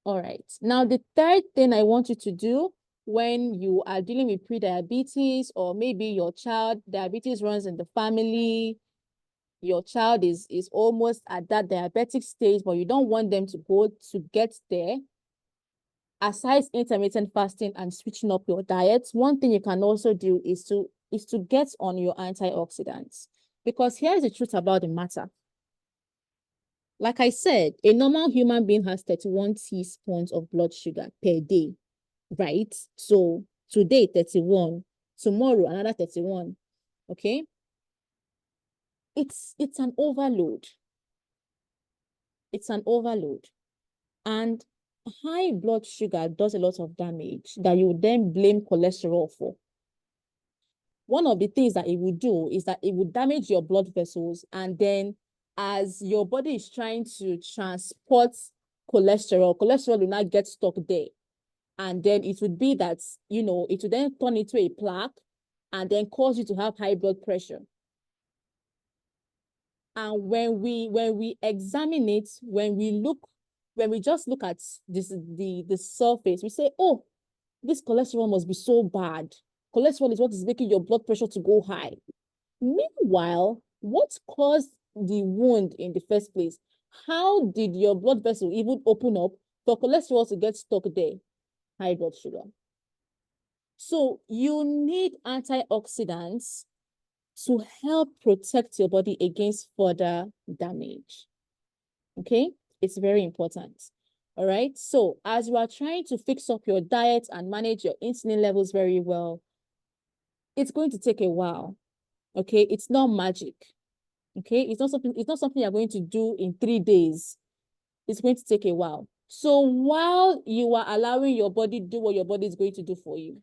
all right. Now, the third thing I want you to do when you are dealing with pre-diabetes, or maybe your child, diabetes runs in the family, your child is almost at that diabetic stage, but you don't want them to go to get there, aside intermittent fasting and switching up your diet, one thing you can also do is to get on your antioxidants. Because here's the truth about the matter. Like I said, a normal human being has 31 teaspoons of blood sugar per day, right? So today, 31, tomorrow, another 31, okay? It's an overload. It's an overload. And high blood sugar does a lot of damage that you would then blame cholesterol for. One of the things that it would do is that it would damage your blood vessels, and then as your body is trying to transport cholesterol will not get stuck there. And then it would be that, it would then turn into a plaque and then cause you to have high blood pressure. And when we examine it, when we just look at the surface, we say, oh, this cholesterol must be so bad. Cholesterol is what is making your blood pressure to go high. Meanwhile, what caused the wound in the first place? How did your blood vessel even open up for cholesterol to get stuck there? High blood sugar. So you need antioxidants to help protect your body against further damage. Okay, it's very important. All right, so as you are trying to fix up your diet and manage your insulin levels very well, it's going to take a while. Okay, it's not magic. Okay, it's not something you're going to do in 3 days. It's going to take a while. So while you are allowing your body do what your body is going to do for you,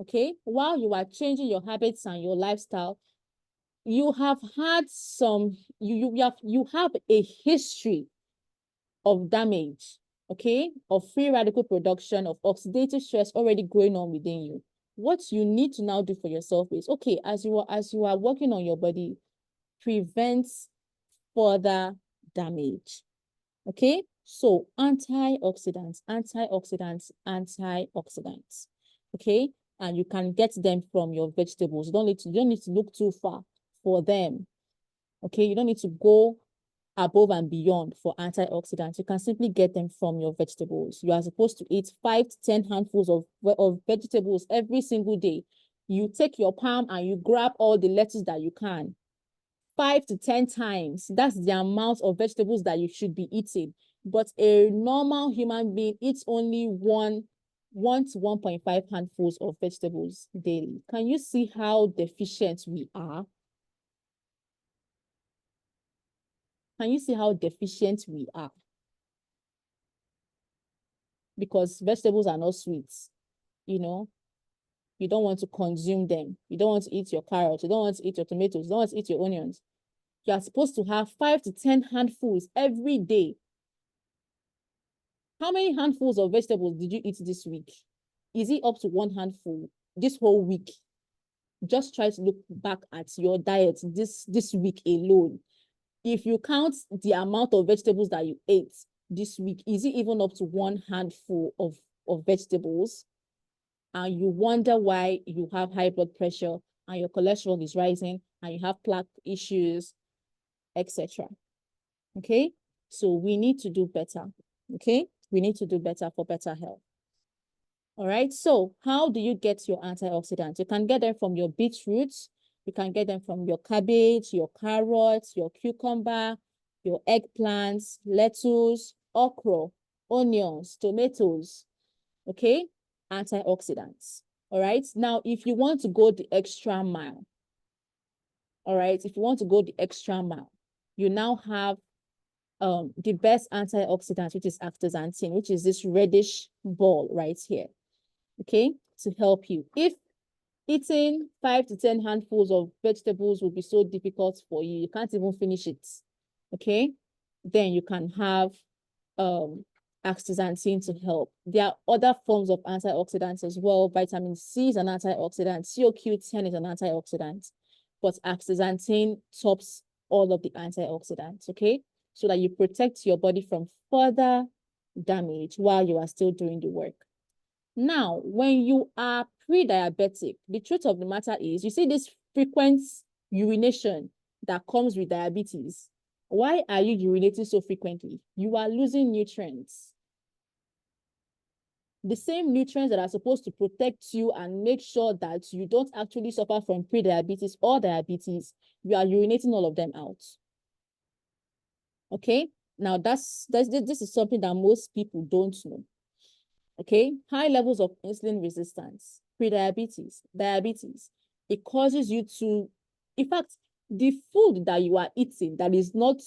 okay, while you are changing your habits and your lifestyle, you have had you have a history of damage, okay, of free radical production, of oxidative stress already going on within you. What you need to now do for yourself is, okay, as you are working on your body, prevent further damage. Okay, so antioxidants. Okay, and you can get them from your vegetables. You don't need to look too far for them. Okay, you don't need to go above and beyond for antioxidants. You can simply get them from your vegetables. You are supposed to eat 5 to 10 handfuls of vegetables every single day. You take your palm and you grab all the lettuce that you can. 5 to 10 times. That's the amount of vegetables that you should be eating. But a normal human being eats only 1 to 1.5 handfuls of vegetables daily. Can you see how deficient we are? Can you see how deficient we are? Because vegetables are not sweet, you don't want to consume them. You don't want to eat your carrots. You don't want to eat your tomatoes. You don't want to eat your onions. You are supposed to have 5 to 10 handfuls every day. How many handfuls of vegetables did you eat this week? Is it up to 1 handful this whole week? Just try to look back at your diet this week alone. If you count the amount of vegetables that you ate, this week, is it even up to one handful of vegetables? And you wonder why you have high blood pressure and your cholesterol is rising and you have plaque issues, etc. Okay, so we need to do better. Okay, we need to do better for better health. All right, so how do you get your antioxidants? You can get them from your beetroots, you can get them from your cabbage, your carrots, your cucumber, your eggplants, lettuce, okra, onions, tomatoes. Okay, antioxidants. All right, now if you want to go the extra mile, all right, if you want to go the extra mile, you now have the best antioxidant, which is astaxanthin, which is this reddish ball right here. Okay, to help you. If eating 5 to 10 handfuls of vegetables will be so difficult for you, you can't even finish it. Okay, then you can have astaxanthin to help. There are other forms of antioxidants as well. Vitamin C is an antioxidant. CoQ10 is an antioxidant. But astaxanthin tops all of the antioxidants, okay? So that you protect your body from further damage while you are still doing the work. Now, when you are pre-diabetic, the truth of the matter is, you see this frequent urination that comes with diabetes. Why are you urinating so frequently? You are losing nutrients. The same nutrients that are supposed to protect you and make sure that you don't actually suffer from pre-diabetes or diabetes, you are urinating all of them out. Okay? Now, this is something that most people don't know. Okay? High levels of insulin resistance, pre-diabetes, diabetes, it causes you to, in fact, the food that you are eating that is not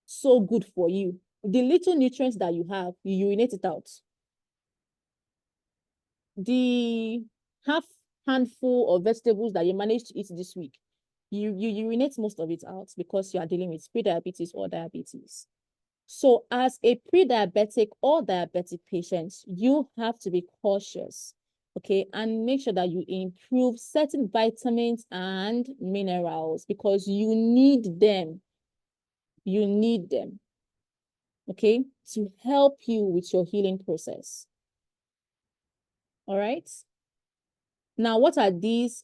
so good for you, the little nutrients that you have, you urinate it out. The half handful of vegetables that you managed to eat this week, you urinate most of it out because you are dealing with pre-diabetes or diabetes. So as a pre-diabetic or diabetic patient, you have to be cautious, okay, and make sure that you improve certain vitamins and minerals because you need them. You need them, okay, to help you with your healing process. All right. Now, what are these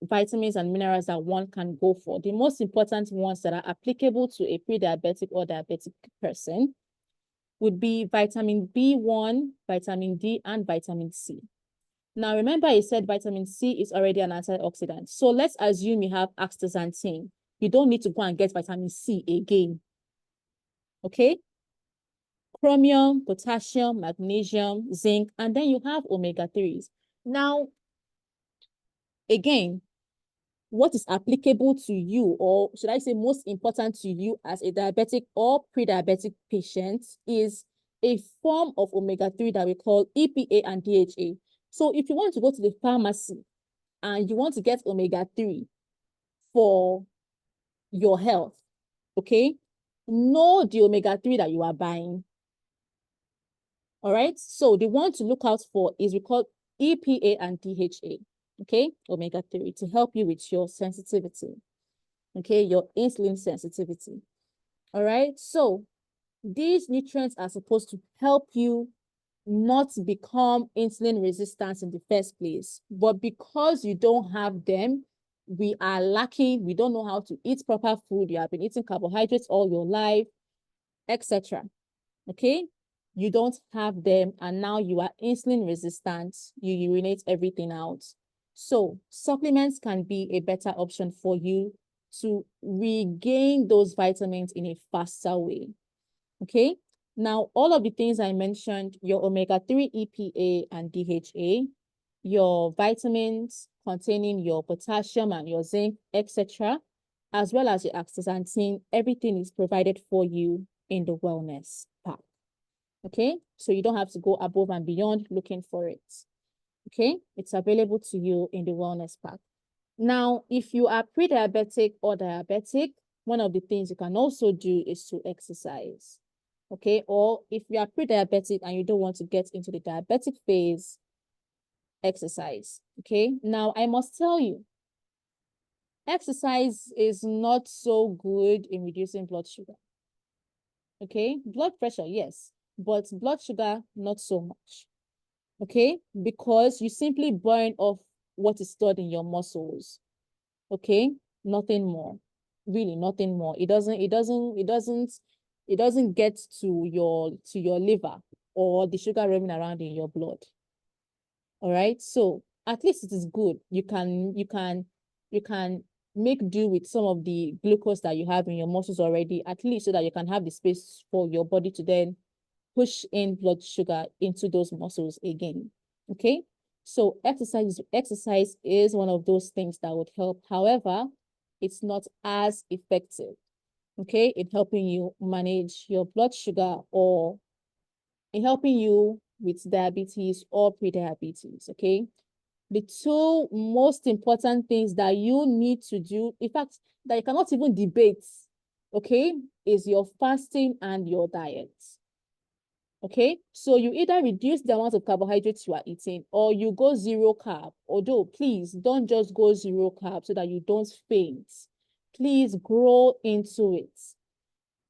vitamins and minerals that one can go for? The most important ones that are applicable to a pre-diabetic or diabetic person would be vitamin B1, vitamin D, and vitamin C. Now, remember I said vitamin C is already an antioxidant. So let's assume you have astaxanthin. You don't need to go and get vitamin C again. Okay? Chromium, potassium, magnesium, zinc, and then you have omega-3s. Now, again, what is applicable to you, or should I say most important to you as a diabetic or pre-diabetic patient, is a form of omega-3 that we call EPA and DHA. So if you want to go to the pharmacy and you want to get omega-3 for your health, okay, know the omega-3 that you are buying. All right, so the one to look out for is we call EPA and DHA, okay, omega-3, to help you with your sensitivity, okay, your insulin sensitivity. All right, so these nutrients are supposed to help you not become insulin resistant in the first place, but because you don't have them, we are lacking, we don't know how to eat proper food, you have been eating carbohydrates all your life, etc. Okay, you don't have them and now you are insulin resistant, you urinate everything out. So supplements can be a better option for you to regain those vitamins in a faster way. Okay, now all of the things I mentioned, your omega-3, EPA, and DHA, your vitamins containing your potassium and your zinc, etc., as well as your astaxanthin, everything is provided for you in the wellness pack. Okay, so you don't have to go above and beyond looking for it. Okay, it's available to you in the wellness pack. Now, if you are pre-diabetic or diabetic, one of the things you can also do is to exercise. Okay, or if you are pre-diabetic and you don't want to get into the diabetic phase, exercise. Okay, now I must tell you, exercise is not so good in reducing blood sugar. Okay, blood pressure, yes, but blood sugar, not so much. Okay, because you simply burn off what is stored in your muscles. Okay, nothing more, really nothing more. It doesn't get to your liver or the sugar roaming around in your blood. All right, so at least it is good. You can make do with some of the glucose that you have in your muscles already, at least so that you can have the space for your body to then push in blood sugar into those muscles again. Okay, so exercise is one of those things that would help. However, it's not as effective, okay, in helping you manage your blood sugar or in helping you with diabetes or pre-diabetes. Okay, the two most important things that you need to do, in fact, that you cannot even debate, okay, is your fasting and your diet. Okay, so you either reduce the amount of carbohydrates you are eating or you go zero carb. Although, please don't just go zero carb so that you don't faint. Please grow into it.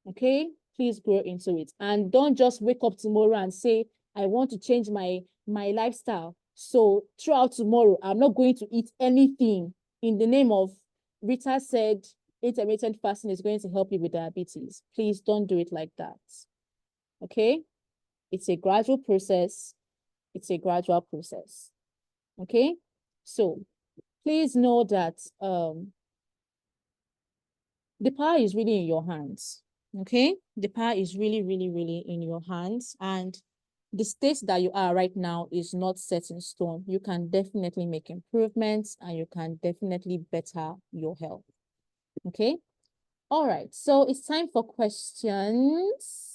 Okay, please grow into it. And don't just wake up tomorrow and say, I want to change my lifestyle. So throughout tomorrow, I'm not going to eat anything in the name of Rita said intermittent fasting is going to help you with diabetes. Please don't do it like that. Okay. It's a gradual process. It's a gradual process. Okay. So please know that the power is really in your hands. Okay. The power is really, really, really in your hands. And the state that you are right now is not set in stone. You can definitely make improvements and you can definitely better your health. Okay. All right. So it's time for questions.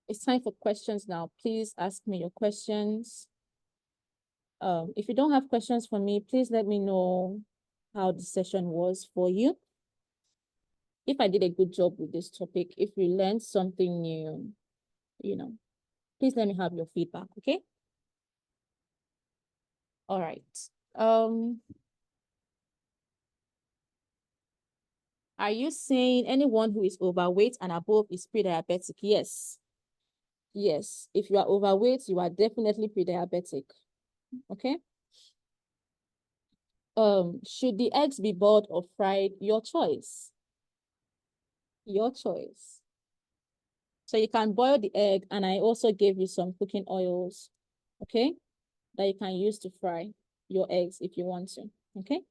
It's time for questions now. Please ask me your questions. If you don't have questions for me, please let me know how the session was for you. If I did a good job with this topic, if you learned something new, please let me have your feedback, okay? All right. Are you saying anyone who is overweight and above is pre-diabetic? Yes. Yes. If you are overweight, you are definitely pre-diabetic. Okay. Should the eggs be boiled or fried? Your choice. Your choice. So you can boil the egg, and I also gave you some cooking oils, okay, that you can use to fry your eggs if you want to, okay?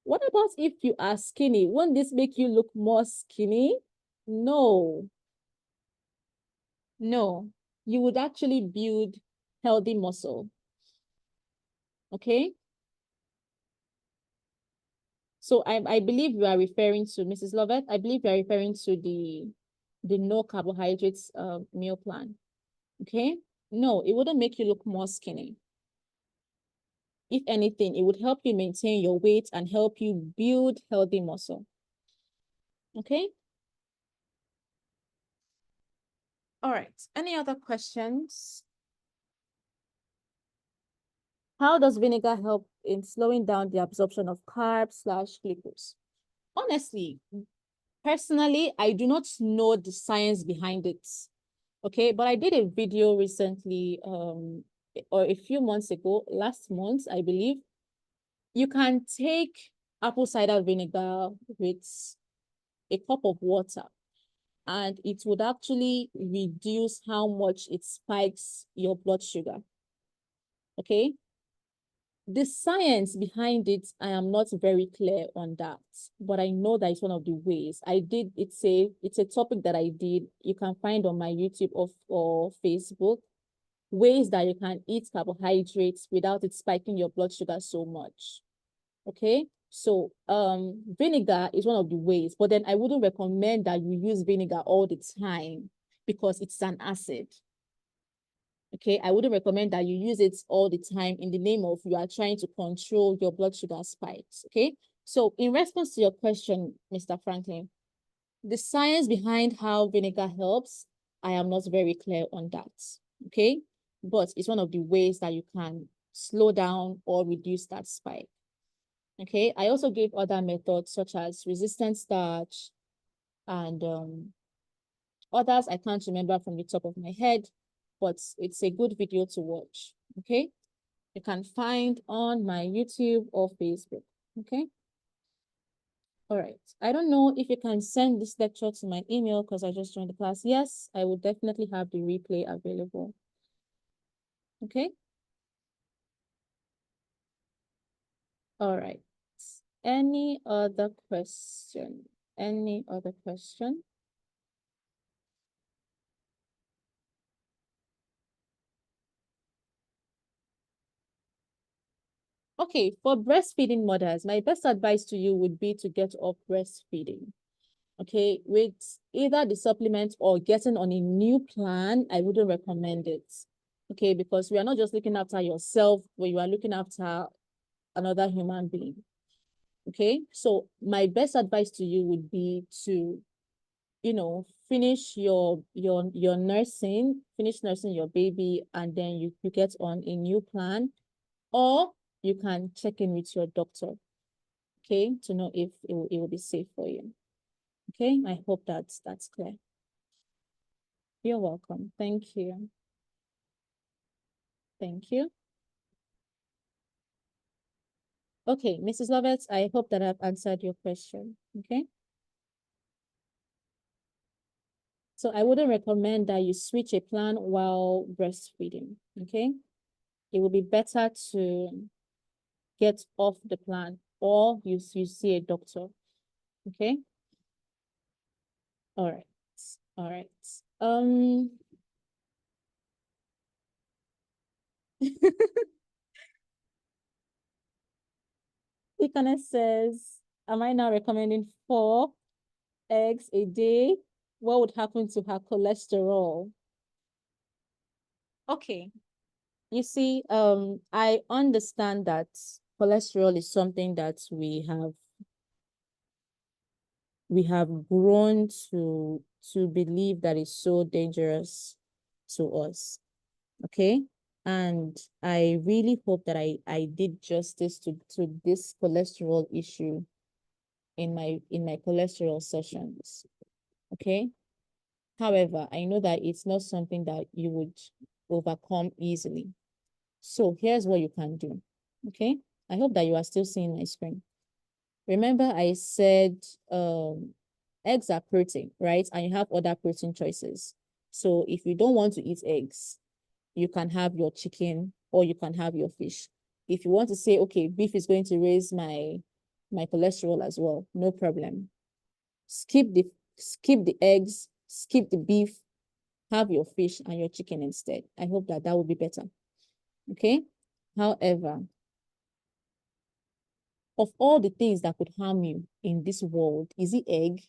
What about if you are skinny? Won't this make you look more skinny? No, no. You would actually build healthy muscle, okay? So I believe you are referring to, Mrs. Lovett, I believe you are referring to the no carbohydrates meal plan, okay? No, it wouldn't make you look more skinny. If anything, it would help you maintain your weight and help you build healthy muscle. Okay? All right. Any other questions? How does vinegar help in slowing down the absorption of carbs/glucose? Honestly, personally, I do not know the science behind it. Okay, but I did a video recently, or a few months ago, last month, I believe. You can take apple cider vinegar with a cup of water, and it would actually reduce how much it spikes your blood sugar. Okay. The science behind it, I am not very clear on that, but I know that it's one of the ways. It's a topic that I did. You can find on my YouTube or Facebook ways that you can eat carbohydrates without it spiking your blood sugar so much. Okay. So vinegar is one of the ways, but then I wouldn't recommend that you use vinegar all the time because it's an acid. Okay, I wouldn't recommend that you use it all the time in the name of you are trying to control your blood sugar spikes. Okay, so in response to your question, Mr. Franklin, the science behind how vinegar helps, I am not very clear on that. Okay, but it's one of the ways that you can slow down or reduce that spike. Okay, I also gave other methods such as resistant starch and others I can't remember from the top of my head, but it's a good video to watch. Okay, you can find on my YouTube or Facebook. Okay. All right. I don't know if you can send this lecture to my email because I just joined the class. Yes, I will definitely have the replay available. Okay. All right. Any other question? Any other question? Okay, for breastfeeding mothers, my best advice to you would be to get off breastfeeding. Okay, with either the supplement or getting on a new plan, I wouldn't recommend it. Okay, because we are not just looking after yourself, but you are looking after another human being. Okay, so my best advice to you would be to, finish your nursing, finish nursing your baby, and then you get on a new plan, or you can check in with your doctor, okay, to know if it will be safe for you. Okay, I hope that's clear. You're welcome. Thank you. Thank you. Okay, Mrs. Lovett, I hope that I've answered your question. Okay. So I wouldn't recommend that you switch a plan while breastfeeding. Okay. It will be better to get off the plan or you see a doctor. Okay. All right. All right. Ikane says, am I now recommending 4 eggs a day? What would happen to her cholesterol? Okay. You see, I understand that cholesterol is something that we have grown to believe that is so dangerous to us. Okay. And I really hope that I did justice to this cholesterol issue in my cholesterol sessions. Okay. However, I know that it's not something that you would overcome easily. So here's what you can do. Okay. I hope that you are still seeing my screen. Remember, I said eggs are protein, right? And you have other protein choices. So if you don't want to eat eggs, you can have your chicken or you can have your fish. If you want to say, okay, beef is going to raise my cholesterol as well, no problem. Skip the eggs, skip the beef, have your fish and your chicken instead. I hope that will be better. Okay. However, of all the things that could harm you in this world, is it egg?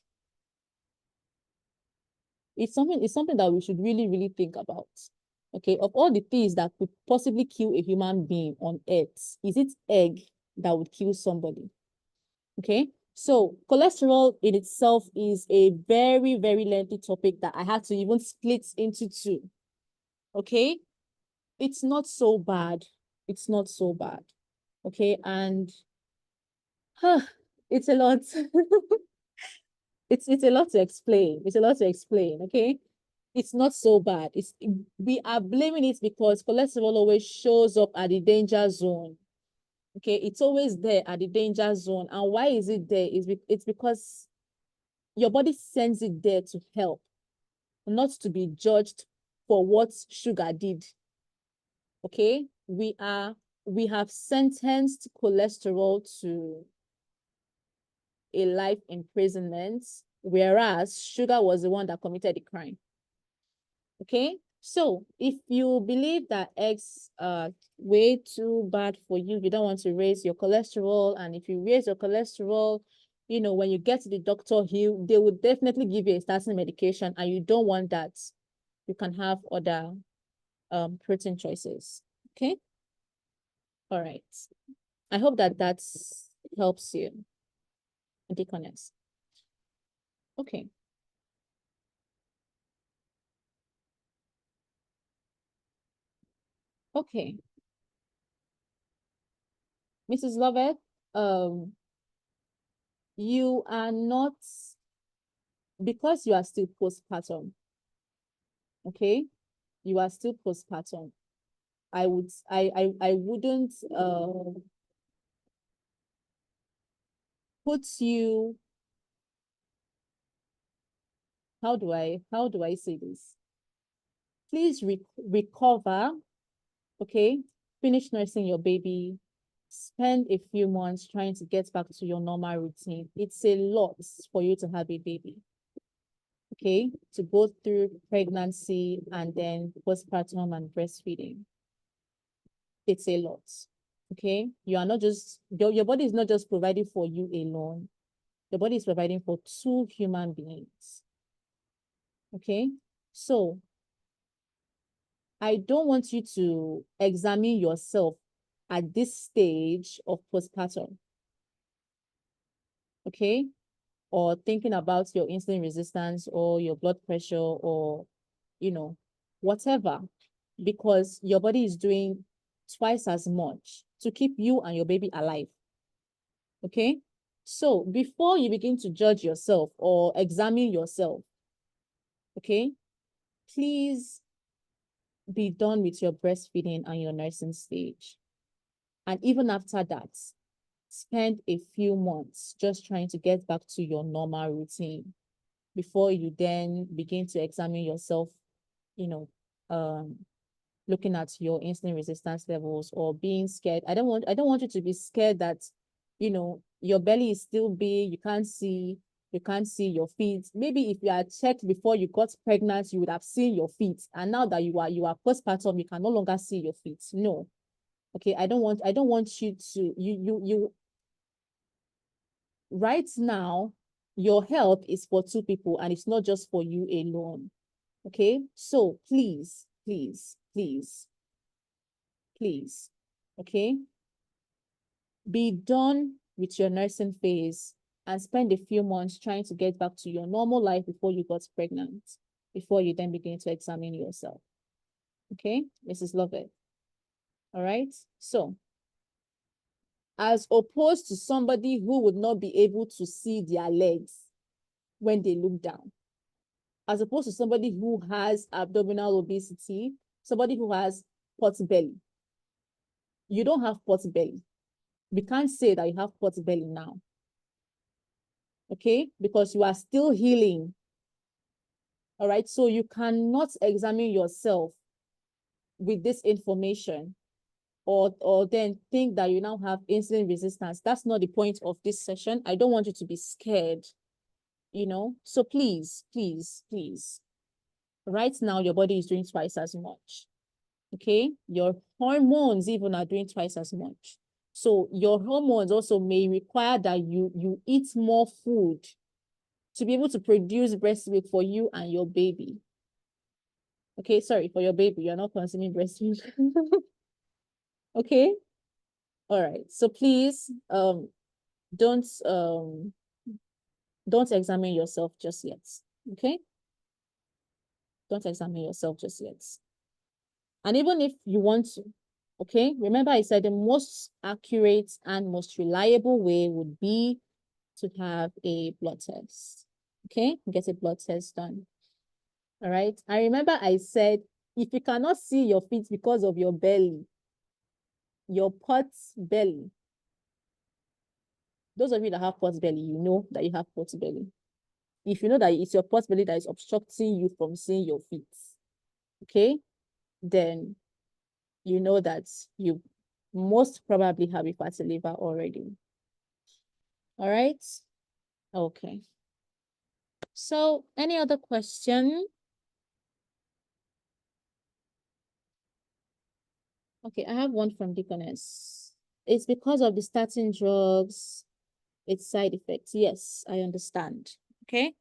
It's something that we should really, really think about. Okay, of all the things that could possibly kill a human being on earth, is it egg that would kill somebody? Okay, so cholesterol in itself is a very, very lengthy topic that I had to even split into two. Okay, it's not so bad. It's not so bad. Okay, and it's a lot. It's a lot to explain. It's a lot to explain. Okay, it's not so bad. We are blaming it because cholesterol always shows up at the danger zone. Okay, it's always there at the danger zone. And why is it there? It's because your body sends it there to help, not to be judged for what sugar did. Okay, we have sentenced cholesterol to a life imprisonment, whereas sugar was the one that committed the crime. Okay, so if you believe that eggs are way too bad for you, you don't want to raise your cholesterol, and if you raise your cholesterol, when you get to the doctor, they will definitely give you a statin medication, and you don't want that. You can have other protein choices. Okay. All right. I hope that helps you, Deaconess. Okay. Okay. Mrs. Lovett, you are not, because you are still postpartum, okay? You are still postpartum. I wouldn't put you, how do I say this? Please recover, okay? Finish nursing your baby. Spend a few months trying to get back to your normal routine. It's a lot for you to have a baby, okay? To go through pregnancy and then postpartum and breastfeeding. It's a lot, okay? You are not just, your body is not just providing for you alone. Your body is providing for 2 human beings, okay? So I don't want you to examine yourself at this stage of postpartum, okay? Or thinking about your insulin resistance or your blood pressure or, you know, whatever, because your body is doing twice as much to keep you and your baby alive, okay? So before you begin to judge yourself or examine yourself, okay, please be done with your breastfeeding and your nursing stage. And even after that, spend a few months just trying to get back to your normal routine before you then begin to examine yourself, you know, looking at your insulin resistance levels or being scared. I don't want you to be scared that, you know, your belly is still big, you can't see your feet. Maybe if you had checked before you got pregnant, you would have seen your feet. And now that you are postpartum, you can no longer see your feet. No. Okay, I don't want you to, you right now, your health is for 2 people and it's not just for you alone. Okay, so please, okay, be done with your nursing phase and spend a few months trying to get back to your normal life before you got pregnant, before you then begin to examine yourself. Okay, Mrs. Lovett. All right, so as opposed to somebody who would not be able to see their legs when they look down, as opposed to somebody who has abdominal obesity, somebody who has pot belly. You don't have pot belly. We can't say that you have pot belly now, okay? Because you are still healing, all right? So you cannot examine yourself with this information or then think that you now have insulin resistance. That's not the point of this session. I don't want you to be scared, you know? So please, right now your body is doing twice as much, okay? Your hormones even are doing twice as much. So your hormones also may require that you eat more food to be able to produce breast milk for you and your baby. Okay, sorry, for your baby, you're not consuming breast milk. Okay, all right. So please, don't examine yourself just yet. Okay, don't examine yourself just yet. And even if you want to, okay, remember I said the most accurate and most reliable way would be to have a blood test. Okay, get a blood test done. All right. I remember I said, if you cannot see your feet because of your belly, your pot belly, those of you that have pot belly, you know that you have pot belly. If you know that it's your pot belly that is obstructing you from seeing your feet, okay, then you know that you most probably have a fatty liver already. All right. Okay. So any other question? Okay, I have one from Deaconess. It's because of the statin drugs, its side effects. Yes, I understand. Okay.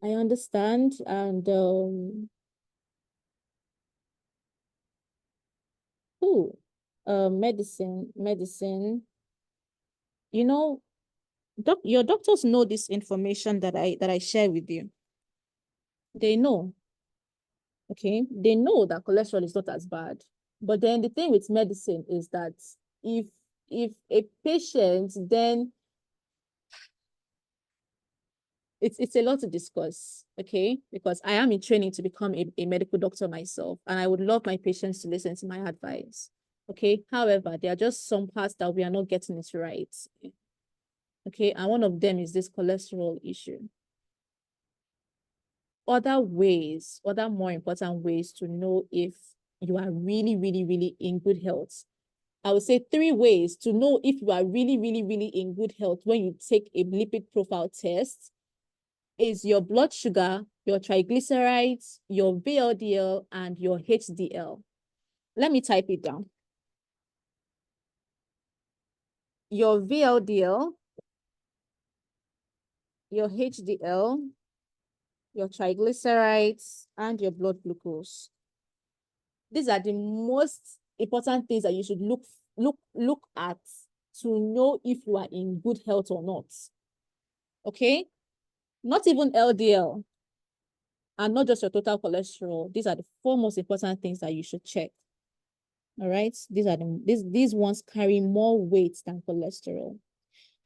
I understand. And medicine. You know, your doctors know this information that I share with you. They know. Okay, they know that cholesterol is not as bad. But then the thing with medicine is that if a patient, then it's a lot to discuss, okay? Because I am in training to become a medical doctor myself, and I would love my patients to listen to my advice, okay? However, there are just some parts that we are not getting it right, okay? And one of them is this cholesterol issue. Other more important ways to know if you are really, really, really in good health. I would say 3 ways to know if you are really, really, really in good health when you take a lipid profile test is your blood sugar, your triglycerides, your VLDL, and your HDL. Let me type it down. Your VLDL, your HDL, your triglycerides, and your blood glucose. These are the most important things that you should look at to know if you are in good health or not. Okay? Not even LDL, and not just your total cholesterol. These are the 4 most important things that you should check. All right, these ones carry more weight than cholesterol,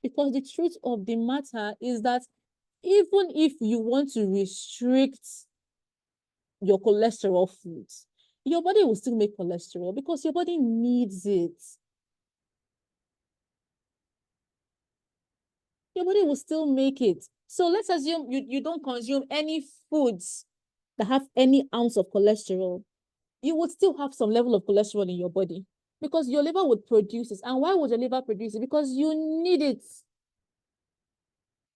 because the truth of the matter is that even if you want to restrict your cholesterol foods, your body will still make cholesterol because your body needs it. Your body will still make it. So let's assume you don't consume any foods that have any ounce of cholesterol. You would still have some level of cholesterol in your body because your liver would produce it. And why would your liver produce it? Because you need it.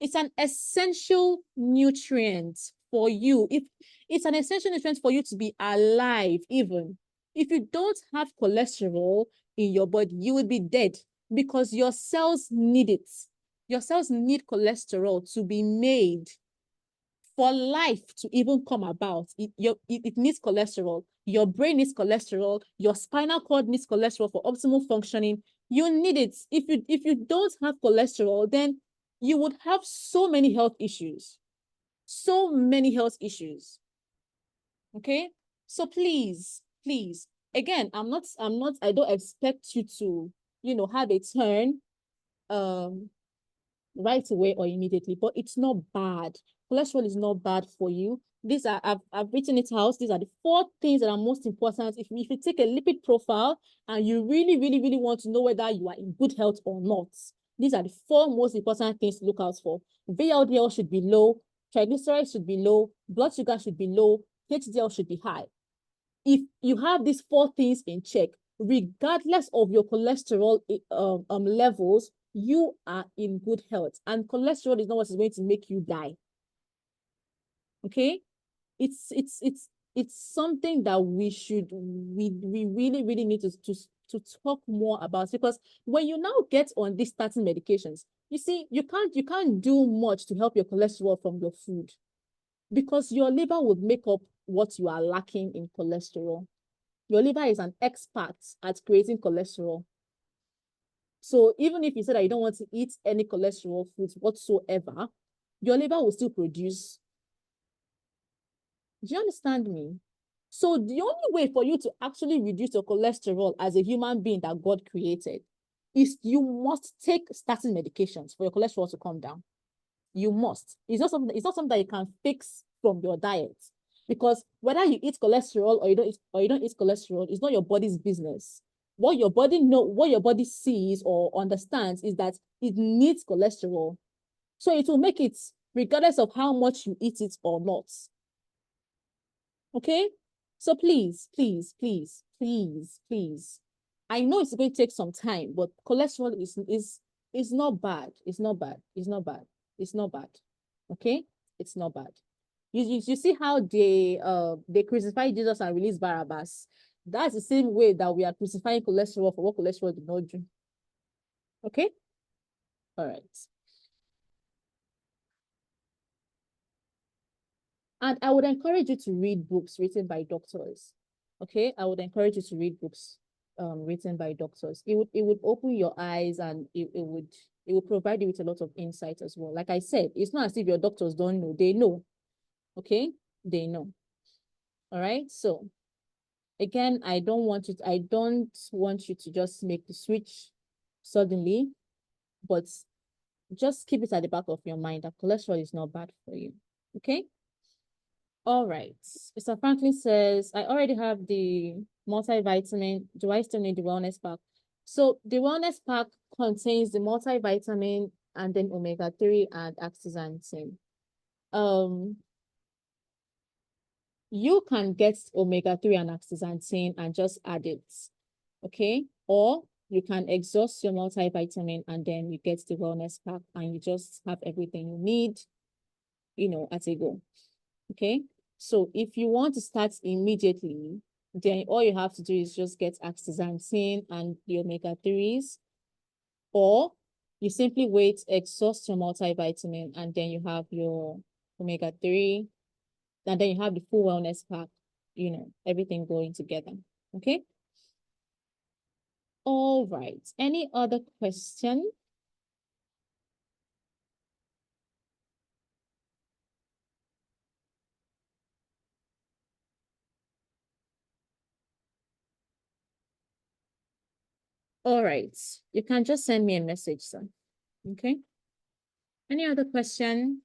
It's an essential nutrient for you. If it's an essential nutrient for you to be alive, even if you don't have cholesterol in your body, you will be dead because your cells need it. Your cells need cholesterol to be made for life to even come about. It needs cholesterol. Your brain needs cholesterol. Your spinal cord needs cholesterol for optimal functioning. You need it. If you don't have cholesterol, then you would have so many health issues. So many health issues. Okay? So please, again, I don't expect you to, have a turn right away or immediately, but it's not bad. Cholesterol is not bad for you. These are, I've written it out. These are the 4 things that are most important. If you take a lipid profile and you really, really, really want to know whether you are in good health or not, these are the 4 most important things to look out for. VLDL should be low, triglycerides should be low, blood sugar should be low, HDL should be high. If you have these 4 things in check, regardless of your cholesterol levels, you are in good health. And cholesterol is not what is going to make you die. Okay? It's something that we really, really need to talk more about, because when you now get on these statin medications, you see, you can't do much to help your cholesterol from your food, because your liver would make up what you are lacking in cholesterol. Your liver is an expert at creating cholesterol. So even if you say that you don't want to eat any cholesterol foods whatsoever, your liver will still produce. Do you understand me? So the only way for you to actually reduce your cholesterol as a human being that God created is you must take statin medications for your cholesterol to come down. You must. It's not something that you can fix from your diet. Because whether you eat cholesterol or you don't eat cholesterol, it's not your body's business. What your body sees or understands is that it needs cholesterol. So it will make it regardless of how much you eat it or not. Okay? So please. I know it's going to take some time, but cholesterol is not bad. It's not bad. Okay? It's not bad. You see how they crucify Jesus and release Barabbas. That's the same way that we are crucifying cholesterol for what cholesterol did not do. Okay? All right. And I would encourage you to read books written by doctors. Okay? I would encourage you to read books written by doctors. It would open your eyes, and it would provide you with a lot of insight as well. Like I said, it's not as if your doctors don't know. They know. Okay? They know. All right? So Again, I don't want you to just make the switch suddenly, but just keep it at the back of your mind that cholesterol is not bad for you. Okay? All right. Mr. Franklin says, I already have the multivitamin. Do I still need the wellness pack? So the wellness pack contains the multivitamin and then omega-3 and astaxanthin. You can get omega-3 and astaxanthin and just add it, okay? Or you can exhaust your multivitamin and then you get the wellness pack and you just have everything you need, at a go, okay? So if you want to start immediately, then all you have to do is just get astaxanthin and the omega-3s, or you simply wait, exhaust your multivitamin, and then you have your omega-3, and then you have the full wellness pack, everything going together. Okay. All right. Any other question? All right. You can just send me a message, sir. Okay. Any other question?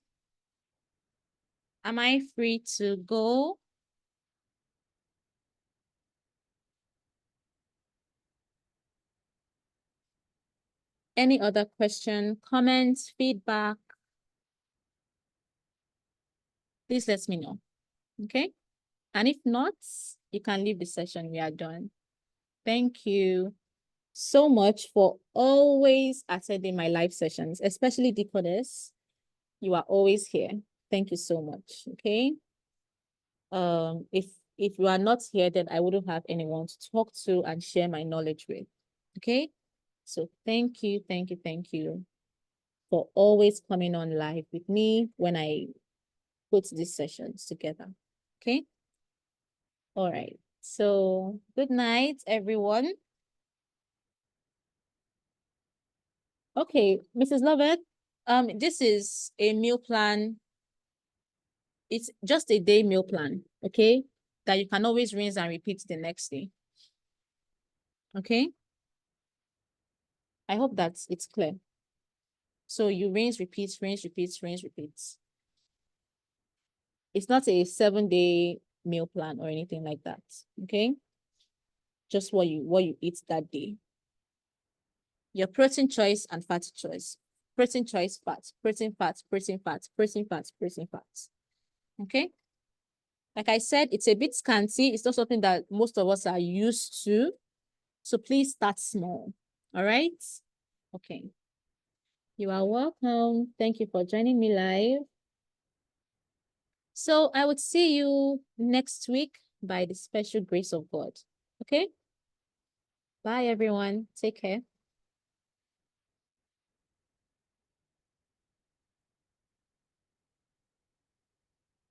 Am I free to go? Any other question, comments, feedback? Please let me know. Okay. And if not, you can leave the session. We are done. Thank you so much for always attending my live sessions, especially decoders. You are always here. Thank you so much. Okay. If you are not here, then I wouldn't have anyone to talk to and share my knowledge with. Okay. So thank you for always coming on live with me when I put these sessions together. Okay. All right. So good night, everyone. Okay, Mrs. Lovett, this is a meal plan. It's just a day meal plan, okay? That you can always rinse and repeat the next day. Okay? I hope that it's clear. So you rinse, repeat, rinse, repeat, rinse, repeat. It's not a 7-day meal plan or anything like that. Okay? Just what you eat that day. Your protein choice and fat choice. Protein choice, fat, protein, fat, protein, fat, protein, fat, protein, fat. Okay? Like I said, it's a bit scanty. It's not something that most of us are used to. So please start small. All right? Okay. You are welcome. Thank you for joining me live. So I would see you next week by the special grace of God. Okay? Bye, everyone. Take care.